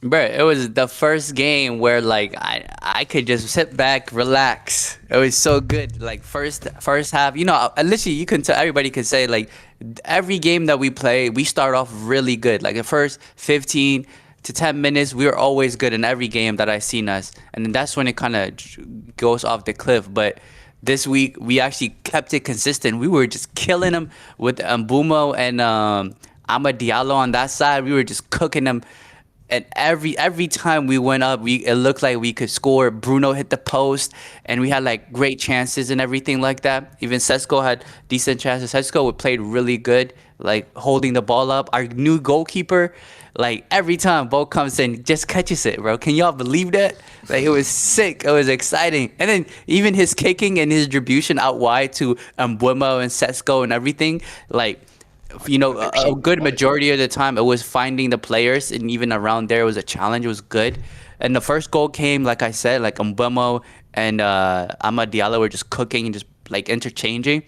Bro, it was the first game where like I could just sit back, relax. It was so good. Like first half, literally you can tell everybody could say like every game that we play, we start off really good. Like the first 15 to 10 minutes, we were always good in every game that I seen us, and then that's when it kind of goes off the cliff. But this week we actually kept it consistent. We were just killing them with Mbumo and Amad Diallo on that side. We were just cooking them. And every time we went up, it looked like we could score. Bruno hit the post, and we had like great chances and everything like that. Even Sesko had decent chances. Sesko played really good, like holding the ball up. Our new goalkeeper, like every time ball comes in, just catches it, bro. Can y'all believe that? Like it was sick. It was exciting. And then even his kicking and his distribution out wide to Mbuemo and Sesko and everything, like. A good majority of the time it was finding the players, and even around there it was a challenge. It was good. And the first goal came, like I said, like Mbuemo and Amad Diallo were just cooking and just like interchanging.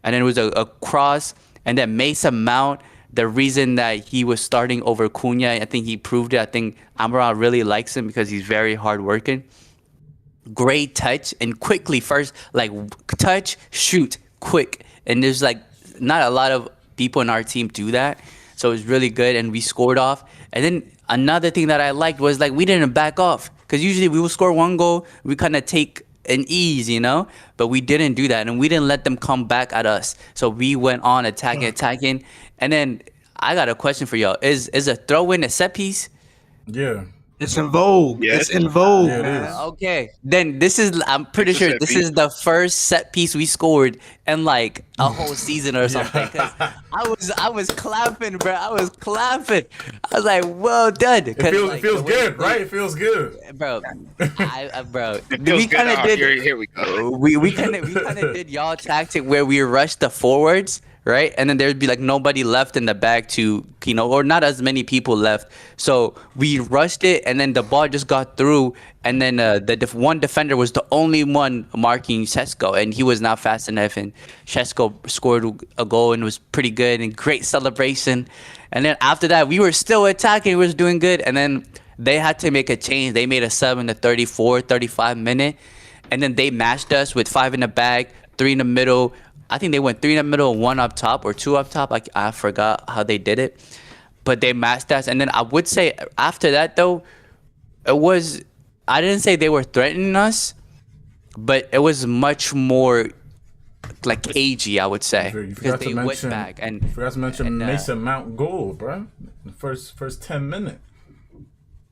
And then it was a cross, and then Mason Mount, the reason that he was starting over Cunha, I think he proved it. I think Amara really likes him because he's very hardworking. Great touch, and quickly first, like touch, shoot, quick. And there's like not a lot of people in our team do that, so it was really good, and we scored off. And then another thing that I liked was like we didn't back off, because usually we will score one goal, we kind of take an ease, but we didn't do that, and we didn't let them come back at us. So we went on attacking. And then I got a question for y'all: Is a throw in a set piece? Yeah. It's in vogue. Yeah, It's in vogue, Yeah, it man. is. Okay, then this is. I'm pretty It's a sure set this piece. is the first set piece we scored in like a whole season or something. Cause I was clapping, bro. I was clapping. I was like, well done. It feels, Like, it feels the way good, right? It feels good. bro. Bro, It feels we good. kind of did. Here we go. We kind of did y'all tactic where we rushed the forwards, right? And then there'd be like nobody left in the back to, or not as many people left. So we rushed it, and then the ball just got through, and then one defender was the only one marking Sesko, and he was not fast enough, and Sesko scored a goal and was pretty good and great celebration. And then after that, we were still attacking, we was doing good, and then they had to make a change. They made a sub in the 35 minute, and then they matched us with 5 in the back, 3 in the middle. I think they went 3 in the middle, 1 up top, or 2 up top. I forgot how they did it, but they matched us. And then I would say after that, though, I didn't say they were threatening us, but it was much more like cagey, I would say, You because forgot they to went mention. back You forgot to mention and, Mason Mount goal, bro. The first 10 minutes.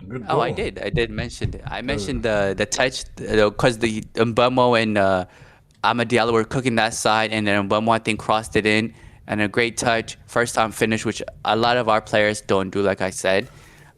Good goal. Oh, I did mention it. I mentioned the touch because the Mbemo and Amad Diallo were cooking that side, and then Mbemo, I think, crossed it in, and a great touch, first time finish, which a lot of our players don't do. Like I said,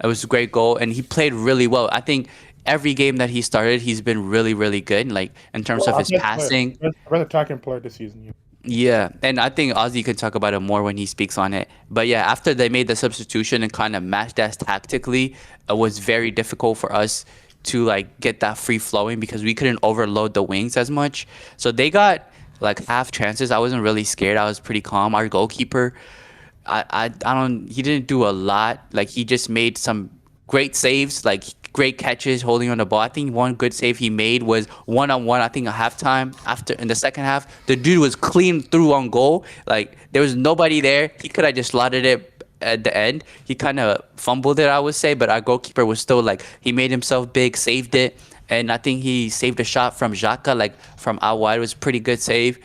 it was a great goal, and he played really well. I think every game that he started, he's been really, really good. Like in terms of his passing. Best attacking player this season. Yeah, and I think Ozzy could talk about it more when he speaks on it. But yeah, after they made the substitution and kind of matched us tactically, it was very difficult for us to like get that free flowing because we couldn't overload the wings as much. So they got like half chances. I wasn't really scared. I was pretty calm. Our goalkeeper, he didn't do a lot. Like he just made some great saves, like great catches, holding on the ball. I think one good save he made was 1-on-1. I think a halftime after in the second half, the dude was clean through on goal. Like there was nobody there. He could have just slotted it at the end. He kind of fumbled it, I would say, but our goalkeeper was still like he made himself big, saved it, and I think he saved a shot from Xhaka, like from out wide. It was a pretty good save.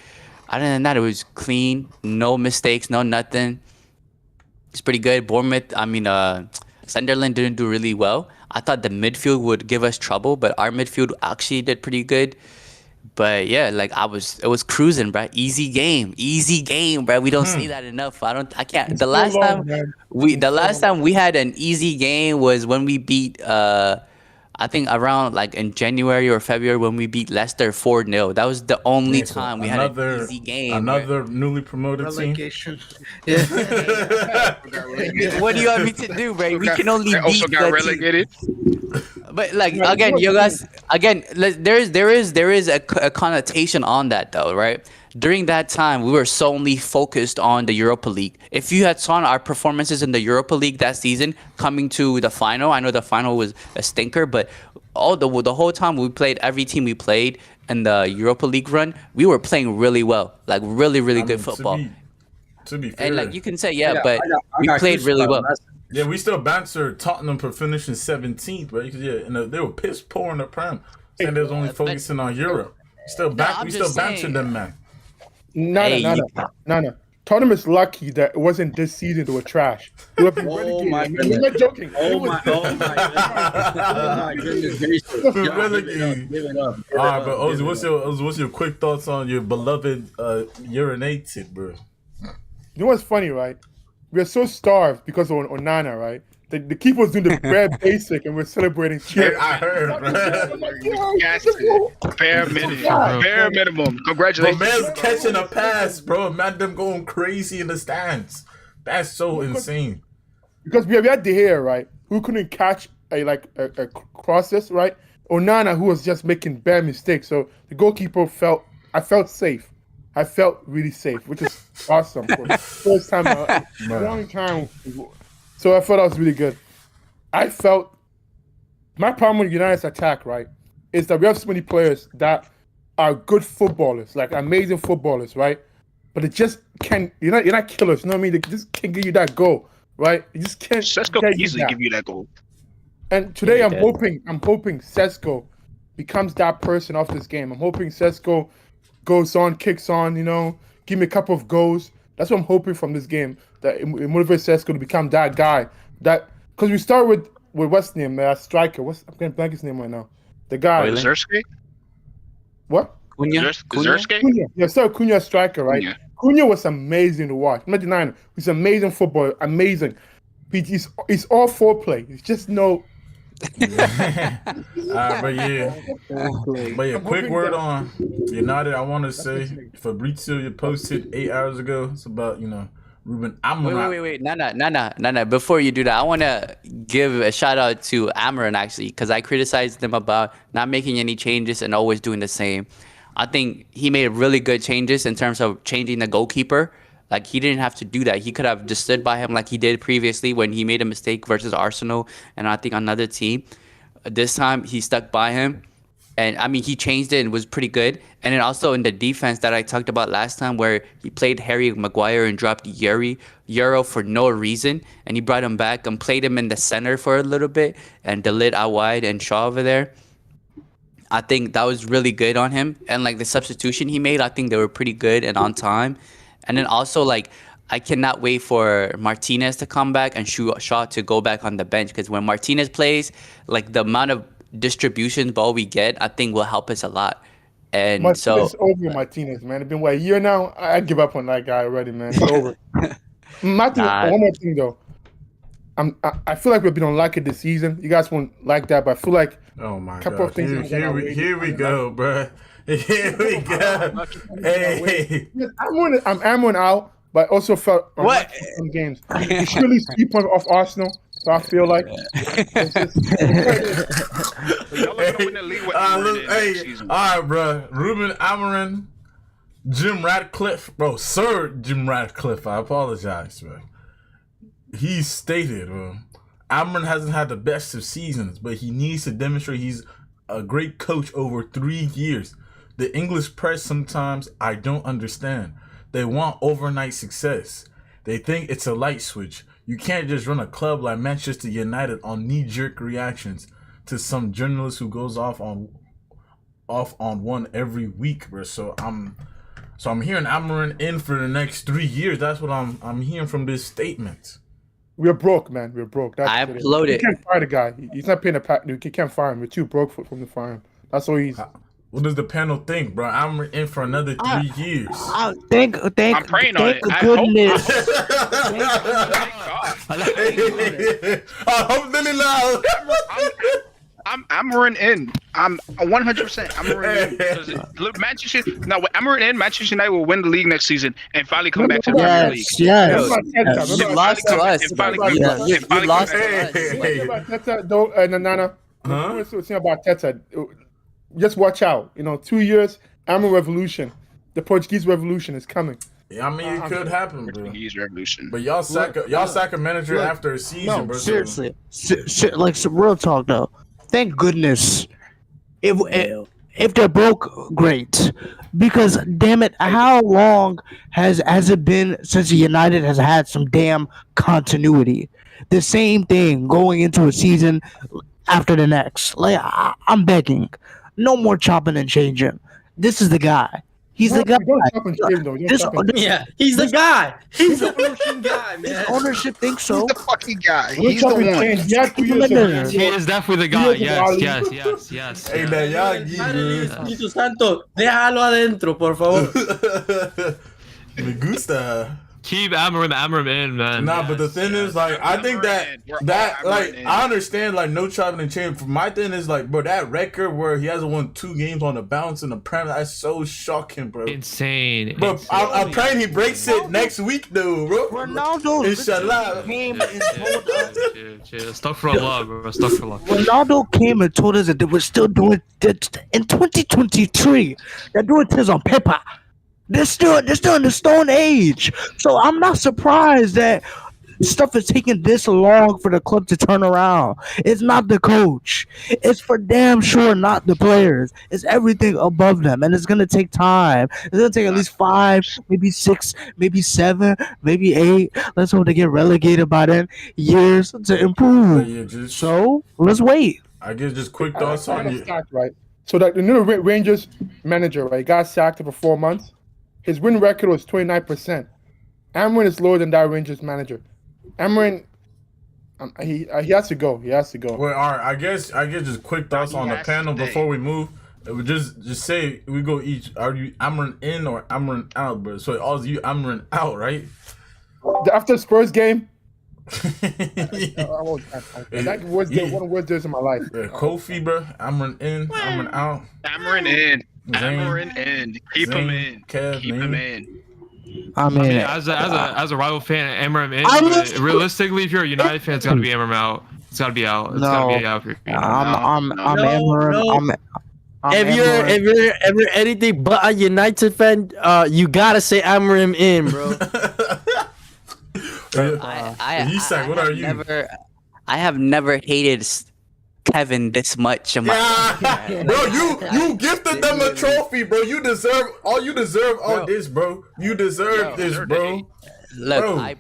Other than that, it was clean, no mistakes, no nothing. It's pretty good. Sunderland didn't do really well. I thought the midfield would give us trouble, but our midfield actually did pretty good. But yeah, like it was cruising, bro. Easy game, bro. We don't see that enough. I can't. The last time we had an easy game was when we beat I think around like in January or February when we beat Leicester 4-0. That was the only time we had an easy game. Another newly promoted Relegation. team. What do you want me to do, bro? We can only They beat also got the relegated. But like again, you guys, there is a connotation on that though, right? During that time, we were solely focused on the Europa League. If you had seen our performances in the Europa League that season, coming to the final, I know the final was a stinker, but the whole time we played, every team we played in the Europa League run, we were playing really well, like really, really good football. To be fair, And like you can say, I we got played really well. yeah, we still banter Tottenham for finishing 17th, right? 'Cause, yeah, they were piss poor in the Prem, saying they was only focusing on Europe. We still banter them, man. No. Tottenham is lucky that it wasn't this season they were trash. They would be relegated. my I'm goodness. not joking. Oh my goodness gracious. Y'all Relegated. give it up. All right, but Ozzy, what's your quick thoughts on your beloved urinated, bro? You know what's funny, right? We're so starved because of Onana, right? The keeper's doing the bare basic and we're celebrating. I heard, bro. Yes, bare minimum. Bare minimum. But Congratulations. man's catching a pass, bro. Man, them going crazy in the stands. That's so insane. Because we had De Gea, right? Who couldn't catch a crosses, right? Onana, who was just making bad mistakes. So the goalkeeper I felt safe. I felt really safe, which is awesome. For the first time in a long time. So I felt that was really good. I felt my problem with United's attack, right, is that we have so many players that are good footballers, like amazing footballers, right? But it just can't. You're not killers. You know what I mean? They just can't give you that goal, right? You just can't. Sesko can't can easily give you that goal. And today I'm hoping Sesko becomes that person off this game. I'm hoping Sesko goes on, kicks on, give me a couple of goals. That's what I'm hoping from this game, that it motivates Sesko to become that guy. Because we start with with what's his name? Striker. I'm getting blank his name right now. The guy. Hoyland? Zersky? What? Cunha? Zersky? Cunha. Yeah, so Cunha striker, right? Cunha. Cunha was amazing to watch. I'm not denying it. He's amazing football. Amazing. He's all foreplay. It's just no. But yeah, quick word on United. I want to say Fabrizio, you posted 8 hours ago. It's about Ruben Amorim. Wait. Nah. Before you do that, I want to give a shout out to Amarin actually, because I criticized them about not making any changes and always doing the same. I think he made really good changes in terms of changing the goalkeeper. Like, he didn't have to do that. He could have just stood by him like he did previously when he made a mistake versus Arsenal and I think another team. This time, he stuck by him. And, I mean, he changed it and was pretty good. And then also in the defense that I talked about last time where he played Harry Maguire and dropped Euro for no reason. And he brought him back and played him in the center for a little bit and De Ligt out wide and Shaw over there. I think that was really good on him. And, like, the substitution he made, I think they were pretty good and on time. And then also, like, I cannot wait for Martinez to come back and Shaw to go back on the bench. Because when Martinez plays, like, the amount of distribution ball we get, I think will help us a lot. And Martinez over Martinez, man. It's been, what, a year now? I give up on that guy already, man. It's over. One more thing, though. I feel like we've been unlucky this season. You guys won't like that, but I feel like oh my couple god, of things here we go, bro. Here we go. Hey, I'm Amon out, but I also felt What? some games. He surely 3 points off Arsenal, so I feel like. Y'all are gonna win the league with Amorim next season. All right, bro. Ruben Amorim, Jim Ratcliffe, bro. Sir Jim Ratcliffe. I apologize, bro. He stated, Amorim hasn't had the best of seasons, but he needs to demonstrate he's a great coach over 3 years. The English press sometimes I don't understand. They want overnight success. They think it's a light switch. You can't just run a club like Manchester United on knee-jerk reactions to some journalist who goes off on one every week, bro. So I'm hearing Amorim in for the next 3 years. That's what I'm hearing from this statement. We're broke, man. We're broke. I uploaded. You can't fire the guy. He's not paying a pack. You can't fire him. We're too broke from the fire him. That's all he's. What does the panel think, bro? I'm in for another 3 years. Thank I'm praying on it. goodness. Alhamdulillah. I'm Amorim in. I'm 100% Amorim in. Look, Manchester. Now, with Amorim in, Manchester United will win the league next season and finally come back to the Premier League. Yes. You lost to us. You lost to us. Nana. Huh? Something about Teta. Just watch out. 2 years, Amorim revolution. The Portuguese revolution is coming. Yeah, I mean, it could happen, bro. Portuguese revolution. But y'all sack a manager after a season, bro. Seriously. Like, some real talk, though. Thank goodness. If they're broke, great. Because, damn it, how long has it been since United has had some damn continuity? The same thing going into a season after the next. Like, I'm begging. No more chopping and changing. This is the guy. He's the guy. Yeah, he's the guy. He's the ownership guy, man. His ownership thinks so. He's the fucking guy. He's the one. He is definitely the guy. Yes. Hey, man, y'all Espíritu Santo, déjalo adentro, por favor. Me gusta. Keep Amorim in, man. Nah, but the thing is, like, I think that I understand, like, no chopping and changing. My thing is, like, bro, that record where he hasn't won 2 games on the bounce in the Premier, that's so shocking, bro. Insane. Bro, I'm praying he breaks it next week, though, bro. Ronaldo Inshallah. came and told us. Chill. Astaghfirullah, bro. Astaghfirullah. Ronaldo came and told us that they were still doing it in 2023. They're doing things on paper. They're still in the Stone Age. So I'm not surprised that stuff is taking this long for the club to turn around. It's not the coach. It's for damn sure not the players. It's everything above them. And it's going to take time. It's going to take at least 5, maybe 6, maybe 7, maybe 8. Let's hope they get relegated by then. Years to improve. So let's wait. I guess just quick thoughts on you. Right. So the new Rangers manager, right, got sacked for 4 months. His win record was 29%. Amorim is lower than that Rangers manager. Amorim, He has to go. He has to go. Well, all right. I guess just quick thoughts on the panel before we move. It would just say we go each. Are you Amran in or Amran out, bro? So all of you Amran out, right? After Spurs game, that was one of the worst days of my life. Yeah, Kofi, bro. Amran in, Amran out. Amarin in. Amarin in. Keep him in. Kev, Keep him in. I mean, as a rival fan, Emram in. But realistically, if you're a United fan, it's got to be Emram out. It's got to be out. It's got to be out. I'm Amarim. If you're anything but a United fan, you gotta say Amarim in, bro. Isak, what are you? I have never hated Kevin this much in my life. Bro, you gifted them a trophy, bro. You deserve all this, bro. You deserve this, bro. Look, bro.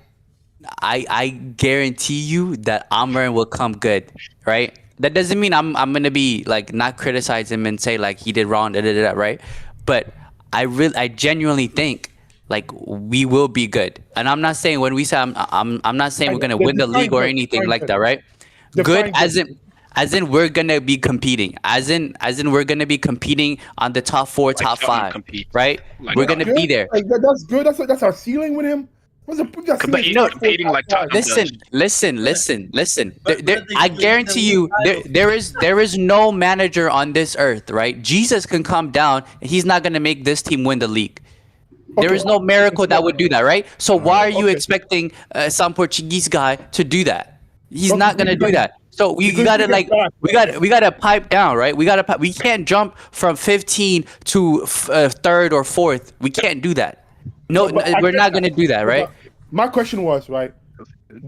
I guarantee you that Amran will come good, right? That doesn't mean I'm gonna be like not criticize him and say like he did wrong, right? But I genuinely think like we will be good. And I'm not saying when we say I'm not saying we're gonna win the league or anything like that, right? Good as in we're gonna be competing. As in we're gonna be competing on the top 4, top 5, right? We're gonna be there. Like, that's good. That's our ceiling with him. But you know, competing like Tottenham listen. I guarantee you, there is no manager on this earth, right? Jesus can come down, and he's not gonna make this team win the league. There is no miracle that would do that, right? So why are you expecting some Portuguese guy to do that? He's not gonna do that. So we gotta pipe down, right? We can't jump from 15 to 3rd or 4th. We can't do that. No, we're not gonna do that, right? My question was, right,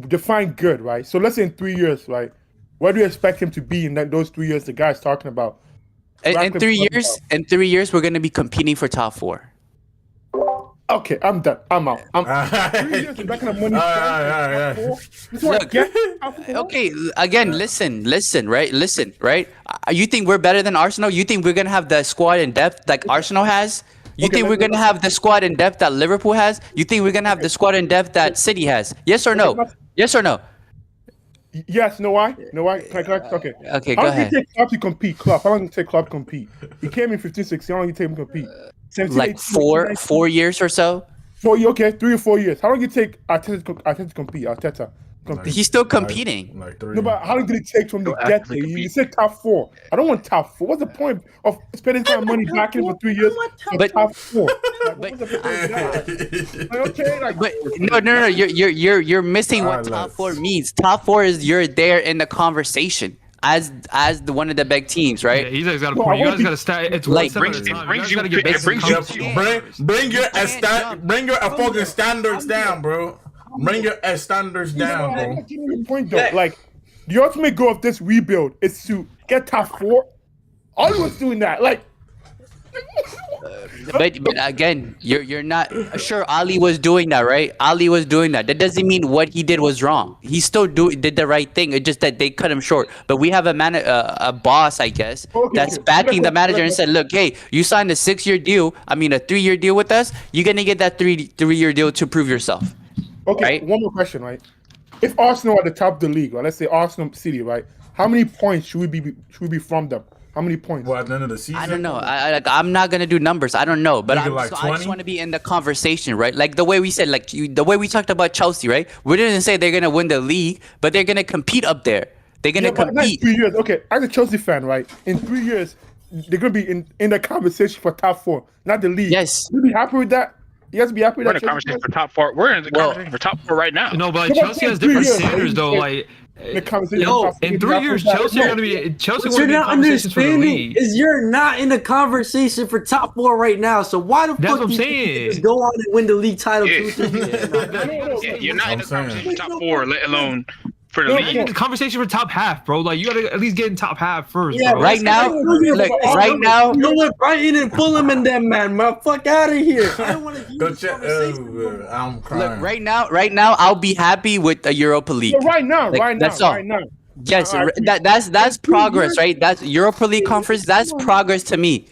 define good, right? So let's say in 3 years, right, where do you expect him to be in those 3 years the guy's talking about? In 3 years, we're gonna be competing for top 4. Okay, I'm done. I'm out. 3 years, you're not gonna money. Okay, again, listen, right? You think we're better than Arsenal? You think we're gonna have the squad in depth like Arsenal has? You think we're gonna have the squad in depth that Liverpool has? You think we're gonna have the squad in depth that City has? Yes or no? Yes or no? Yes. Know why? Okay. Okay, How go long ahead. did it take Klopp to compete? How long did it take Klopp to compete? He came in 15, 16. How long did it take him to compete? 17, Like 18, 4 years or so. 3 or 4 years. How long did it take Arteta to compete? He's still competing. Like 3. No, but how long did it take for him to get there? You said top 4. I don't want top 4. What's the point of spending kind of money back in for 3 years? But- top 4. But Okay, no. You're missing what Alright, top let's- 4 means. Top 4 is you're there in the conversation as one of the big teams, Yeah, right? he's got a No, point. You I guys want got to start. It's like, one step at a time. brings You guys you- gotta get it brings you- Bring your fucking standards down, bro. Bring your standards down, bro. That's the point though. Like the ultimate goal of this rebuild is to get top 4. All was doing that. Like But again, you're not sure. Ali was doing that, right? Ali was doing that. That doesn't mean what he did was wrong. He still did the right thing. It's just that they cut him short. But we have a boss, I guess, that's backing the manager and said, "Look, hey, you signed a 3-year deal with us. You're gonna get that 3-year deal to prove yourself." okay, Right? one more question, right? If Arsenal are at the top of the league, right? Let's say Arsenal City, right? How many points should we be from them? How many points? Well, at the end of the season, I don't know. I'm not gonna do numbers. I don't know, but Maybe like I 20? just want to be in the conversation, right? Like the way we said, the way we talked about Chelsea, right? We didn't say they're gonna win the league, but they're gonna compete up there. They're gonna But not in compete. 3 years. Okay, as a Chelsea fan, right? In 3 years, they're gonna be in the conversation for top 4, not the league. Yes. You be happy with that? You guys be happy with We're in that? the conversation for top 4. We're in the conversation for top 4 right now. No, but like, Come on, Chelsea has 3 different years, standards, though. Like, The conversation yo, for top 4, in you 3 happy years, with that? Chelsea No. are gonna be Chelsea What will you're be in not conversations for the understanding league. is you're not in the conversation for top 4 right now. So why the That's fuck what I'm do you think you saying. can just go on and win the league title Yeah. 2 3 years? Yeah, you're not in the I'm saying. conversation for top 4, let alone for the No, Not even league. the conversation for top half, bro. Like, you gotta at least get in top half first, Yeah, bro. Right now, look, right now, You know what? Brighton and Fulham and them, man. Fuck out of here. I don't want to hear Go this check. conversation. I'm crying. look, right now, I'll be happy with the Europa League. Yeah, right now, Like, right now, that's all. right now. Yes, Alright, that's progress, right? That's Europa League conference. That's progress to me.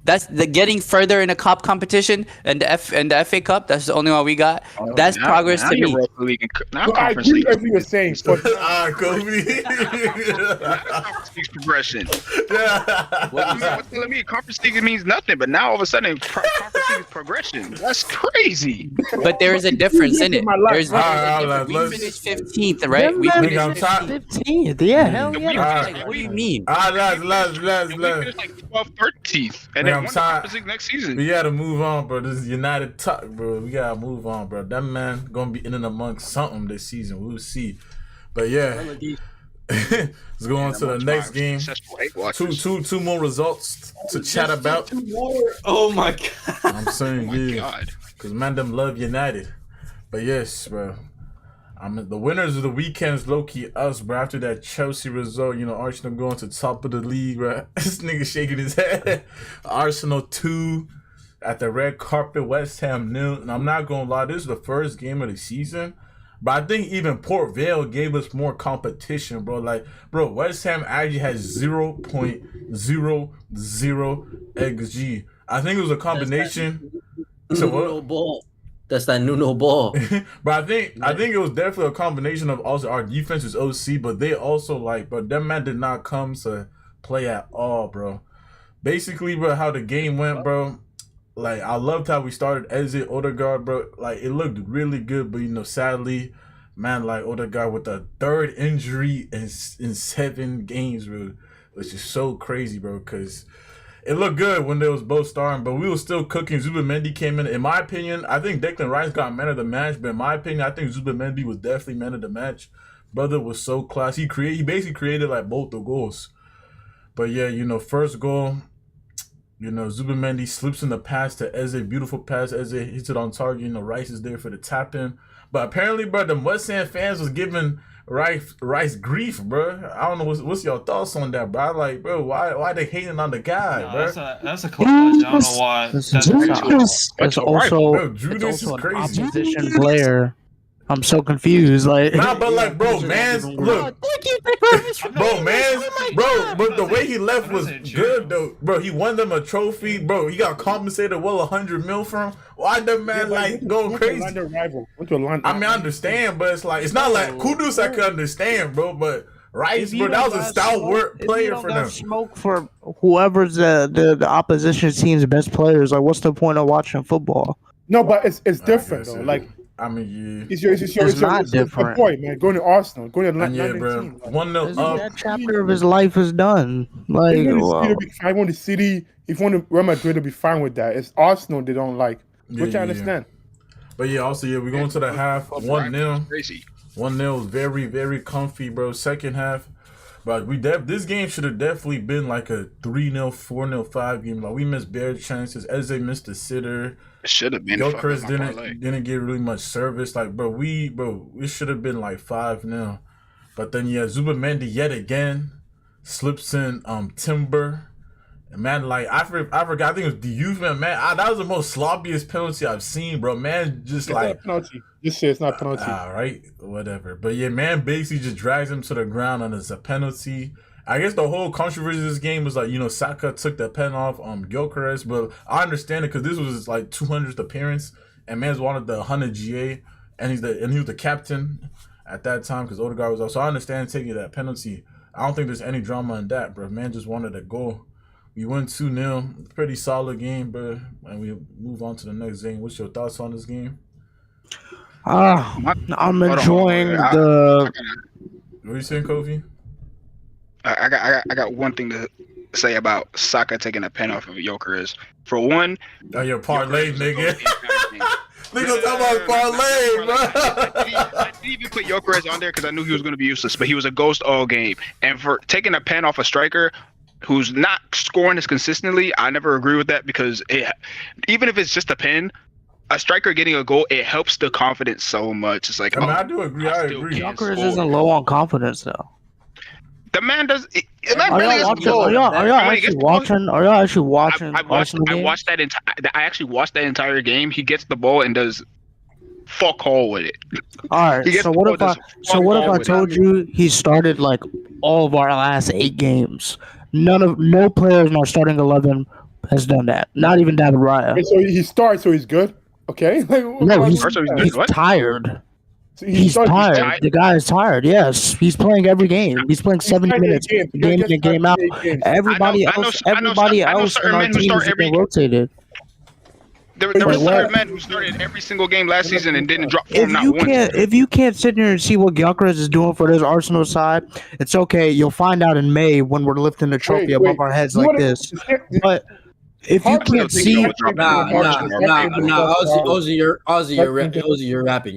That's the getting further in a cup competition and the FA Cup. That's the only one we got. That's progress to me. Europa League and now No, I Conference agree League. with what you're saying. But Ah, Kobe. Conference League's progression. Yeah. What's telling me Conference League means nothing, but now all of a sudden Conference League is progression. That's crazy. But there is a difference in it. There's Alright, we let's- finished 15th, right? We Nigga, finished I'm tired. 15th. Yeah, hell yeah. Alright. What do you mean? Let's. We finished like 12th, 13th, and Man, then I'm won the tired. Conference League next season. We gotta move on, bro. This is United talk, bro. We gotta move on, bro. That man gonna be in and amongst something this season. We'll see. But yeah, let's go on to the next game. Two more results to chat about. Oh my god. I'm saying, yeah, God. because man, them love United. But yes, bro. The winners of the weekends, low-key us, bro. After that Chelsea result, Arsenal going to top of the league, bro. This nigga shaking his head. Arsenal 2 at the red carpet, West Ham 0. And I'm not going to lie, this is the first game of the season. But I think even Port Vale gave us more competition, bro. Like, bro, West Ham actually has 0.00 XG. I think it was a combination. So what? Ball. That's that Nuno ball. But I think it was definitely a combination of also our defense is OC, but they also but that man did not come to play at all, bro. Basically, bro, how the game went, bro. Like, I loved how we started Eze Odegaard, bro. Like, it looked really good, but sadly, man, like Odegaard with the third injury in 7 games, bro, which is so crazy, bro, because it looked good when they was both starting, but we were still cooking. Zubimendi came in. In my opinion, I think Declan Rice got man of the match, but in my opinion, I think Zubimendi was definitely man of the match. Brother was so class. He basically created like both the goals. But yeah, first goal, Zubimendi slips in the pass to Eze. Beautiful pass. Eze hits it on target. Rice is there for the tap in. But apparently, bro, the West Ham fans was giving Rice grief, bro. I don't know what's your thoughts on that, bro. Like, bro, why they hating on the guy, bro? That's a close question. I don't know why. It's also Bro, Judas is an crazy. opposition player. I'm so confused. Like, Nah, but like, bro, man's look, bro, man's bro, but the way he left was good though, bro. He won them a trophy, bro. He got compensated well 100 mil from. Why the man going crazy? I mean, I understand, but it's not like Kudus. I could understand, bro, but Rice, bro, that was a stalwart player for them. Smoke for whoever's the opposition team's best players. Like, what's the point of watching football? No, but it's different though. Like, I mean, yeah. It's not different. Boy, man, going to Arsenal, going to and London bro, team. Like, 1-0 up. That chapter of his life is done. Like, I want the City. If you want to Real Madrid, to be fine with that. It's Arsenal they don't like, which I understand. But yeah, also we're going to the half 1-0. Crazy. 1-0 was very, very comfy, bro. Second half, but this game should have definitely been like a 3-0, 4-0, 5 game. Like, we missed bare chances. Eze missed the sitter. It should have been. Gyökeres didn't get really much service. Like, it should have been like 5-0. But then Zubimendi yet again slips in Timber. And man, like I forgot. I think it was the youth man. That was the most sloppiest penalty I've seen, bro. Man, just It's not a penalty. This shit, it's not a penalty. Right, whatever. But yeah, man, basically just drags him to the ground and it's a penalty. I guess the whole controversy of this game was like, Saka took the pen off Gyökeres, but I understand it because this was his like 200th appearance, and man's wanted the 100 GA, and he was the captain at that time because Odegaard was out. So I understand taking that penalty. I don't think there's any drama in that, bro. Man just wanted a goal. We win 2-0. Pretty solid game, bro. And we move on to the next game. What's your thoughts on this game? I'm enjoying the. What are you saying, Kofi? I got one thing to say about Saka taking a pen off of Gyökeres. For one, your parlay, nigga. Nigga talking about parlay, bro. I didn't even put Gyökeres on there because I knew he was going to be useless, but he was a ghost all game. And for taking a pen off a striker who's not scoring as consistently, I never agree with that because even if it's just a pen, a striker getting a goal, it helps the confidence so much. It's like, I do agree. I agree. Gyökeres isn't low on confidence though. The man does. The man Are really y'all is low. Are y'all actually watching? Are y'all actually watching? I watched that I actually watched that entire game. He gets the ball and does fuck all with it. All right. So what if I told you he started like all of our last 8 games? No players in our starting 11 has done that. Not even David Raya. Okay, so he starts, so he's good. Okay. No, he's What? tired. So He's tired. The guy is tired. Yes, he's playing every game. He's playing 70 minutes, game in and game out. Everybody else in our team is getting rotated. There were certain men who started every single game last season and didn't drop form not once. If you can't sit here and see what Gyökeres is doing for this Arsenal side, it's okay. You'll find out in May when we're lifting the trophy above our heads like this. But if you can't see, Ozzy,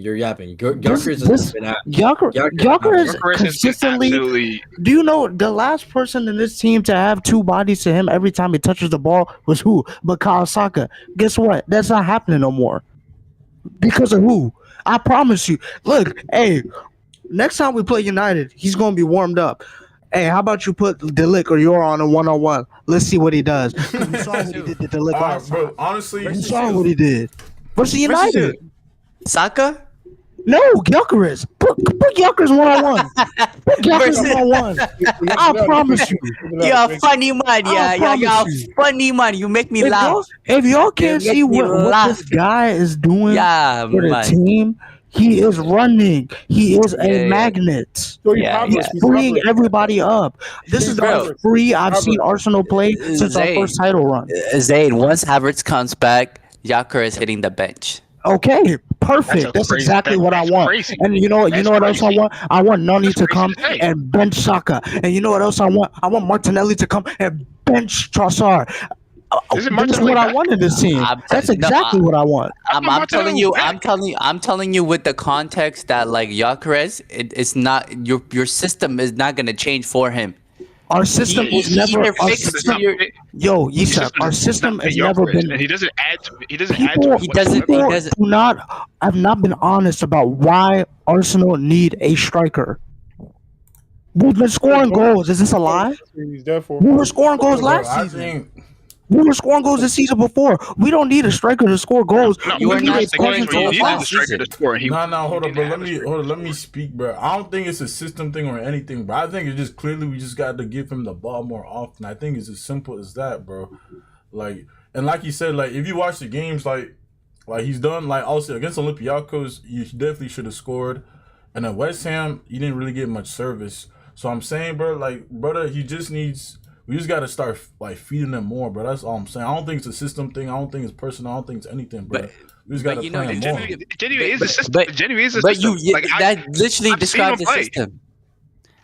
you're yapping. Gyökeres consistently. Do you know the last person in this team to have two bodies to him every time he touches the ball was who? Bukayo Saka. Guess what? That's not happening no more. Because of who? I promise you. Look, hey, next time we play United, he's gonna be warmed up. Hey, how about you put Delic or Euro on a 1-on-1? Let's see what he does. We saw what he did to Delic last time. Bro, honestly, We saw what he did. Versus United. Saka? No, Gyökeres. Put Gyökeres 1-on-1. Put Gyökeres 1-on-1. I promise you. You're a funny man, you're a funny man. You make me laugh. If y'all can't see what this guy is doing for the team, he is running. He is a magnet. So He's freeing everybody up. This is the most free I've seen Arsenal play since our first title run. Zayn, once Havertz comes back, Gyökeres hitting the bench. Okay, perfect. That's exactly what I want. Crazy. And you know what else I want? I want Nani to come and bench Saka. And you know what else I want? I want Martinelli to come and bench Trossard. This is what I want in this team. That's exactly what I want. I'm telling you with the context that like Gyökeres, it's not your system is not gonna change for him. Our system is never. Our system has never been. And he doesn't add. He doesn't. I've not been honest about why Arsenal need a striker. We've been scoring goals. Is this a lie? We were scoring goals last season. We were scoring goals this season before. We don't need a striker to score goals. No, you are not saying you need the striker to score. Hold on, bro. Let me speak, bro. I don't think it's a system thing or anything, bro. I think it's just clearly we just got to give him the ball more often. I think it's as simple as that, bro. Like, and like you said, like if you watch the games, like he's done, like also against Olympiacos, you definitely should have scored. And at West Ham, you didn't really get much service. So I'm saying, bro, like, brother, he just needs. We just got to start like feeding them more, bro. That's all I'm saying. I don't think it's a system thing. I don't think it's personal. I don't think it's anything, bro. We just got to play them more. Genuinely is a system. Genuinely is a system. That literally describes the system.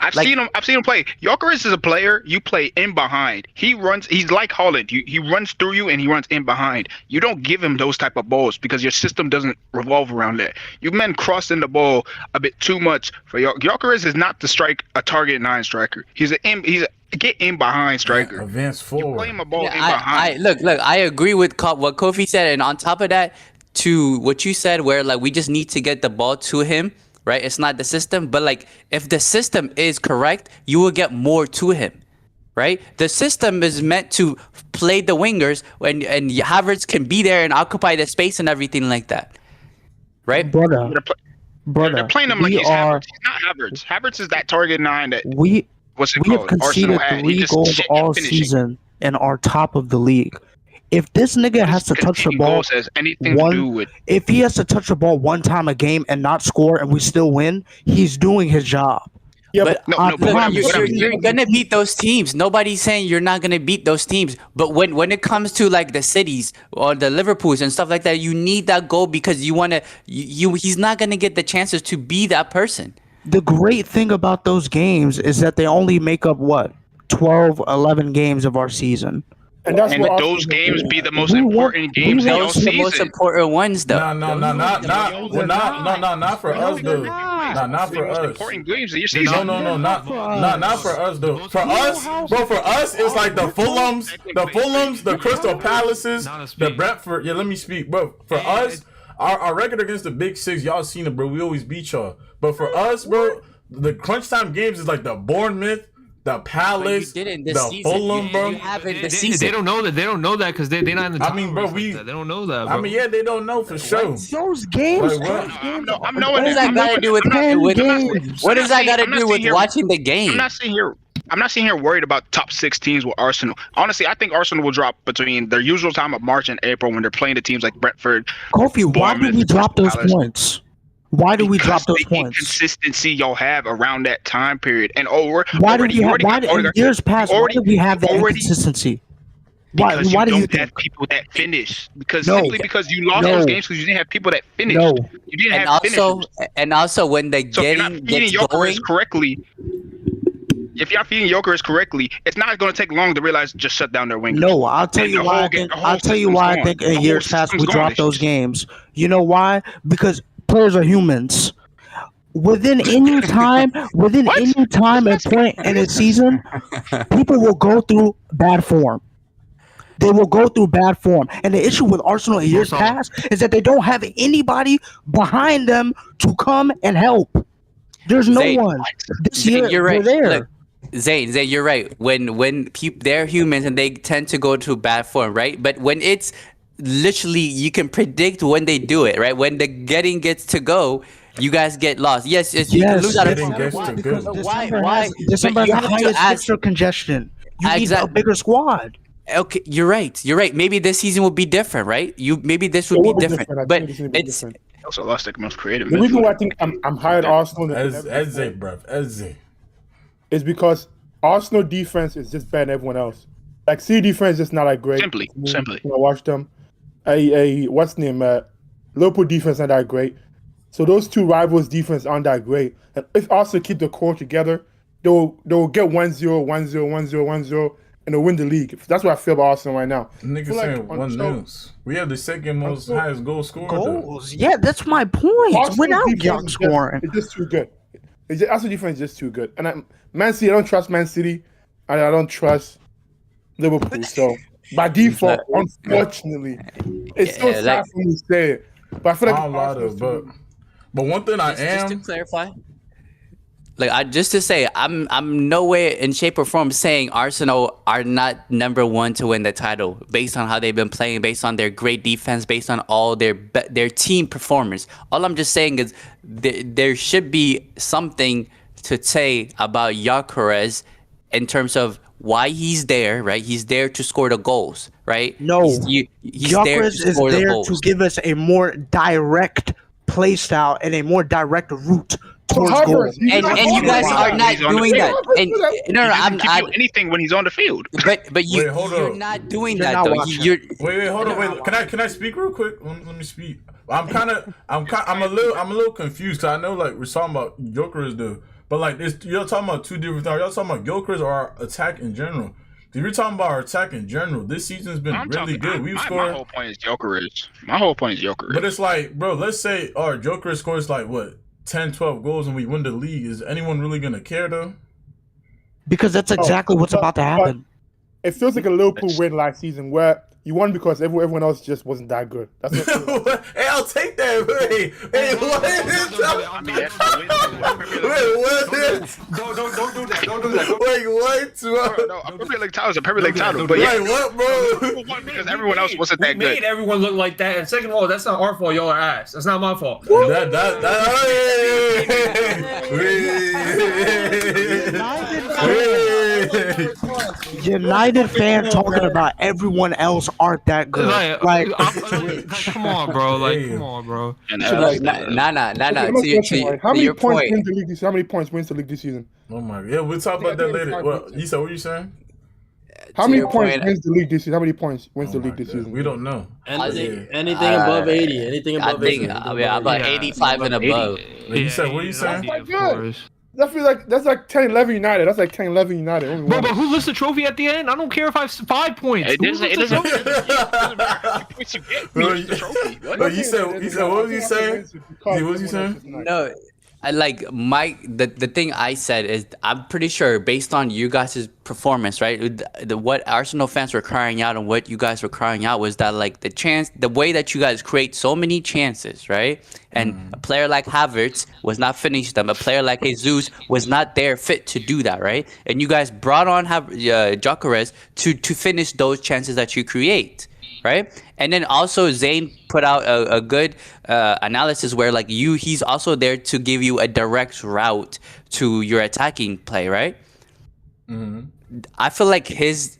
I've seen him play. Gyökeres is a player you play in behind. He runs. He's like Haaland. He runs through you and he runs in behind. You don't give him those type of balls because your system doesn't revolve around that. You men crossing the ball a bit too much for Gyökeres is not a target 9 striker. He's a get in behind striker. Advance forward. You play him a ball in behind. Look. I agree with what Kofi said, and on top of that, to what you said, where like we just need to get the ball to him. Right, it's not the system, but like if the system is correct, you will get more to him. Right, the system is meant to play the wingers and Havertz can be there and occupy the space and everything like that. Right, brother. They're playing him like Havertz. He's not Havertz. Havertz is that target 9 that we have conceded 3 goals all season and are top of the league. If this nigga has to touch the ball, if he has to touch the ball 1 time a game and not score and we still win, he's doing his job. Yeah, but you're gonna beat those teams. Nobody's saying you're not gonna beat those teams. But when it comes to like the cities or the Liverpools and stuff like that, you need that goal because you wanna. He's not gonna get the chances to be that person. The great thing about those games is that they only make up 12, 11 games of our season. And those games be the most important games of your season. The most important ones, though. Not for us, though. Not for us. Important games of your season. No, not for us, though. For us, bro. For us, it's like the Fulhams, the Crystal Palaces, the Brentford. Yeah, let me speak, bro. For us, our record against the Big Six, y'all seen it, bro. We always beat y'all. But for us, bro, the crunch time games is like the Bournemouth. The Palace, the Fulham, bro. They don't know that. They don't know that because they're not in the. I mean, bro, they don't know that. Bro. I mean, yeah, they don't know for sure. Those games. What does that got to do with? What does that got to do with watching the game? I'm not sitting here. I'm not sitting here worried about top 6 teams with Arsenal. Honestly, I think Arsenal will drop between their usual time of March and April when they're playing the teams like Brentford. Kofi, why do Bournemouth, we drop those Palace. points? Why do we drop those The points? inconsistency y'all have around that time period, and Why do we have? Why in years past? Why did we have that inconsistency? Why? Because Why do you you don't have think? people that finish. Because No. simply because you lost No. those games because you didn't have people that finished. No. You didn't And have also, finishers. when the So if you're not getting feeding gets going, Jokeris correctly, if you're not feeding Jokeris correctly, it's not going to take long to realize just shut down their wingers. No, I'll tell And you the why. whole I game- think. the whole I'll tell you system's why I gone. think The in whole years past we system's gone. dropped those games. You know why? Because players are humans. Within any time and point in a season, people will go through bad form. They will go through bad form. And the issue with Arsenal in years past is that they don't have anybody behind them to come and help. There's no Zayn, one. This Zayn, year, you're right. they're there. Look, Zayn, you're right. When they're humans and they tend to go to bad form, right? But when it's literally, you can predict when they do it, right? When the getting gets to go, you guys get lost. Yes, you can lose out of Getting gets to go. Why? December But you has the have to highest ask. fixture congestion. You need a Exact- bigger squad. Okay, you're right. Maybe this season will be different, right? Maybe this It would will be be different. different. I But think this will be it's different. They also lost their most creative. The reason midfielder. why I think I'm higher at Arsenal than As ever before Eze, bruv. Eze. is because Arsenal defense is just better than everyone else. Like, C defense is just not that great. Simply. When I watch them. What's the name? Liverpool defense not that great. So those two rivals defense aren't that great. And if Arsenal keep the core together, they'll get 1-0, 1-0, 1-0, 1-0, and they'll win the league. That's what I feel about Arsenal right now. Nigga feel like saying one until- news. We have the second most until- highest goal scorer. though. Goals. Yeah, that's my point. Arsenal Without defense Young is scoring. It's just too good. Arsenal defense is just too good. And Man City, I don't trust Man City, and I don't trust Liverpool. So by default, unfortunately, it's so Yeah, sad like- for me to say it. But I feel like I don't lie Arsenal's though, but one thing I just to am. clarify, just to say, I'm no way in shape or form saying Arsenal are not number one to win the title based on how they've been playing, based on their great defense, based on all their team performance. All I'm just saying is there should be something to say about Gyökeres in terms of why he's there, right? He's there to score the goals, right? No, he's there to Gyökeres is score the there goals. to give us a more direct play style and a more direct route towards Havertz, goal. he's And not you guys on are the not He's on the doing that. field. And no, He doesn't give you I'm anything when he's on the field. but Wait, you're hold not doing You're that not though. watching. Wait, hold on. Wait, can I speak real quick? Let me speak. I'm a little confused because I know like we're talking about Gyökeres though, but like you're talking about two different things. Y'all talking about Gyökeres or our attack in general? If you're talking about our attack in general, this season's been really good. We've My scored, whole point is Jokeris. My whole point is Jokeris. but it's like, bro, let's say our Gyökeres scores like what 10, 12 goals and we win the league. Is anyone really gonna care though? Because that's exactly what's about to happen. It feels like a Liverpool win last season where you won because everyone else just wasn't that good. That's what it feels like. Hey, I'll take that. Hey, what? Wait, what? Don't do that. Don't do that. Wait, what? No, a Premier League title is a Premier League title. But Wait, yeah, what, bro? people won because everyone else wasn't We that made good. everyone look like that. And second of all, that's not our fault. Y'all are ass. That's not my fault. United fan talking about everyone else aren't that good. Like, Come on, bro. Like, come on, bro. And, Look, nah. How To many your points point, wins the league this season? How many points wins the league this season? Oh my, yeah, we'll talk about that later. What you said? What you saying? How To many your points point, wins the league this season? How many points wins Oh the my league this God. season? We don't know. Anything above 80. Anything I above think 80. about Yeah. 85 and above. You said what you saying? That's good. That feels like that's like 10-11 United. That's like 10-11 United. Only Bro, one. but who lifts the trophy at the end? I don't care if I have 5 points. It Who doesn't. It lifts the doesn't. trophy? It doesn't matter how many points you get. Bro, It's the trophy. What? Bro, you said what was you saying? What was you saying? No, I like the thing I said is I'm pretty sure based on you guys' performance, right? What Arsenal fans were crying out and what you guys were crying out was that like the way that you guys create so many chances, right? And a player like Havertz was not finishing them. A player like Jesus was not there fit to do that, right? And you guys brought on Gyökeres to finish those chances that you create. Right, and then also Zayn put out a good analysis where like he's also there to give you a direct route to your attacking play, right? I feel like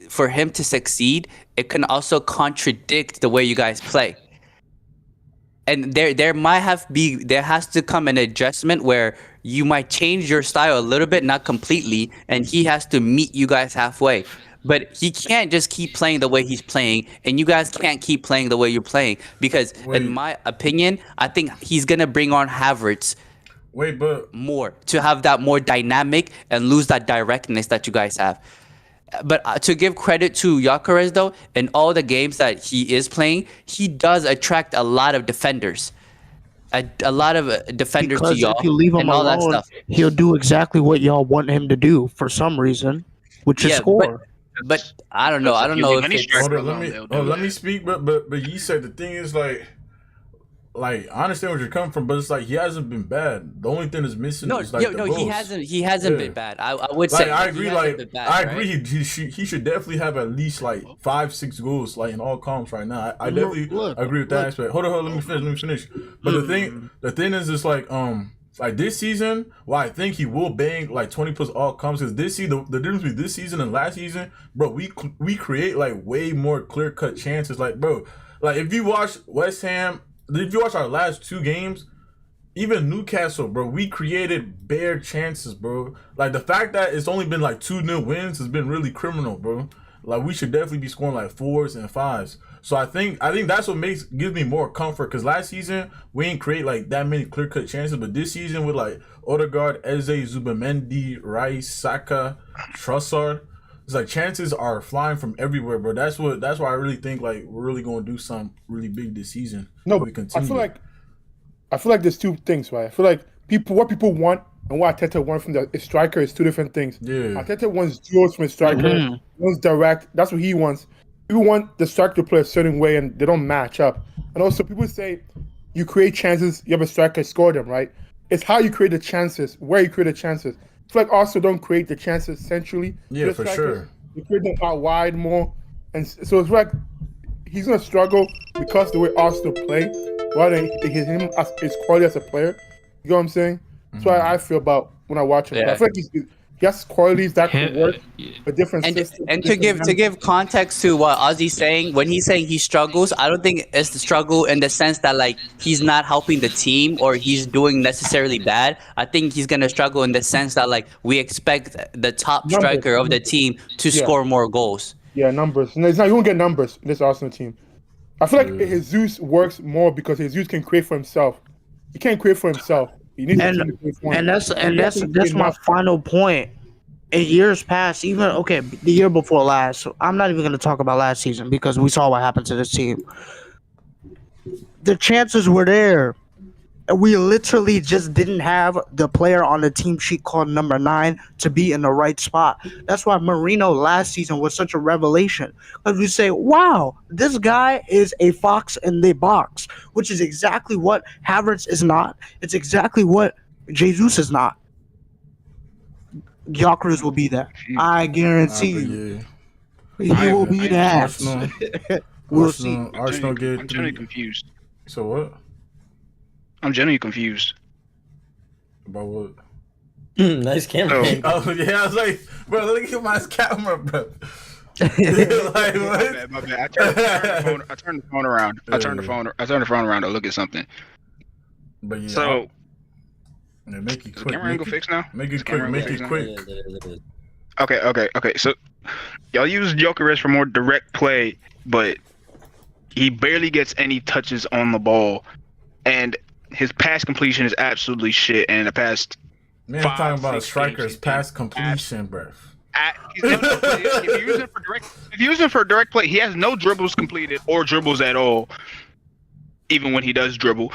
for him to succeed, it can also contradict the way you guys play. And there has to come an adjustment where you might change your style a little bit, not completely, and he has to meet you guys halfway. But he can't just keep playing the way he's playing, and you guys can't keep playing the way you're playing. Because in my opinion, I think he's gonna bring on Havertz more to have that more dynamic and lose that directness that you guys have. But to give credit to Gyökeres though, in all the games that he is playing, he does attract a lot of defenders. A lot of defenders Because to y'all if you leave him and all that alone, stuff. he'll do exactly what y'all want him to do for some reason, which is score. But I don't know. I don't know if it's... Hold on, let me speak. But you said the thing is like I understand where you're coming from, but it's like he hasn't been bad. The only thing that's missing is like the goals. He hasn't been bad. I would say I agree. I agree. He should definitely have at least like 5-6 goals like in all columns right now. I definitely agree with that aspect. Hold on. Let me finish. But the thing is just like this season, I think he will bang like 20 plus all columns because this season the difference between this season and last season, bro, we create like way more clear cut chances. Like bro, like if you watch West Ham. If you watch our last 2 games, even Newcastle, bro, we created bare chances, bro. Like the fact that it's only been like 2-0 wins has been really criminal, bro. Like we should definitely be scoring like 4s and 5s. So I think that's what gives me more comfort because last season we didn't create like that many clear cut chances, but this season with like Odegaard, Eze, Zubamendi, Rice, Saka, Trossard. It's like chances are flying from everywhere, bro. That's why I really think like we're really gonna do something really big this season. No, but I feel like there's 2 things, right? I feel like what people want and what Arteta wants from the striker is 2 different things. Yeah. Arteta wants duels from a striker, wants direct. That's what he wants. People want the striker to play a certain way, and they don't match up. And also, people say you create chances, you have a striker, score them, right? It's how you create the chances, where you create the chances. I feel like also don't create the chances centrally. Yeah, for sure. You create them out wide more, and so it's like he's gonna struggle because the way Arsenal play, rather than him as his quality as a player. You know what I'm saying? That's why I feel about when I watch him. Yeah. I feel like he has qualities that can work for different systems. And to give context to what Ozzy's saying, when he's saying he struggles, I don't think it's the struggle in the sense that like he's not helping the team or he's doing necessarily bad. I think he's gonna struggle in the sense that like we expect the top striker of the team to score more goals. Yeah, numbers. No, it's not. You won't get numbers in this Arsenal team. I feel like Jesus works more because Jesus can create for himself. He can't create for himself. He needs to create for him. And that's my final point. In years past, even the year before last, I'm not even going to talk about last season because we saw what happened to this team. The chances were there. We literally just didn't have the player on the team sheet called number 9 to be in the right spot. That's why Marino last season was such a revelation. Because we say, wow, this guy is a fox in the box, which is exactly what Havertz is not. It's exactly what Jesus is not. Gyökeres will be that. I guarantee you. He will be that. We'll see. Arsenal get I'm generally confused. So what? I'm genuinely confused. About what? Nice camera. Oh yeah, I was like, bro, look at my camera, bro. Like, what? My bad. I turned the phone around. I turned the phone around to look at something. But yeah. So make it is the quick. camera angle fixed now? Make it quick. Make it quick. Okay. So y'all use Gyökeres for more direct play, but he barely gets any touches on the ball, and his pass completion is absolutely shit. And the past, man, I'm talking about a striker's pass completion, bro. If you use him for direct play, he has no dribbles completed or dribbles at all. Even when he does dribble,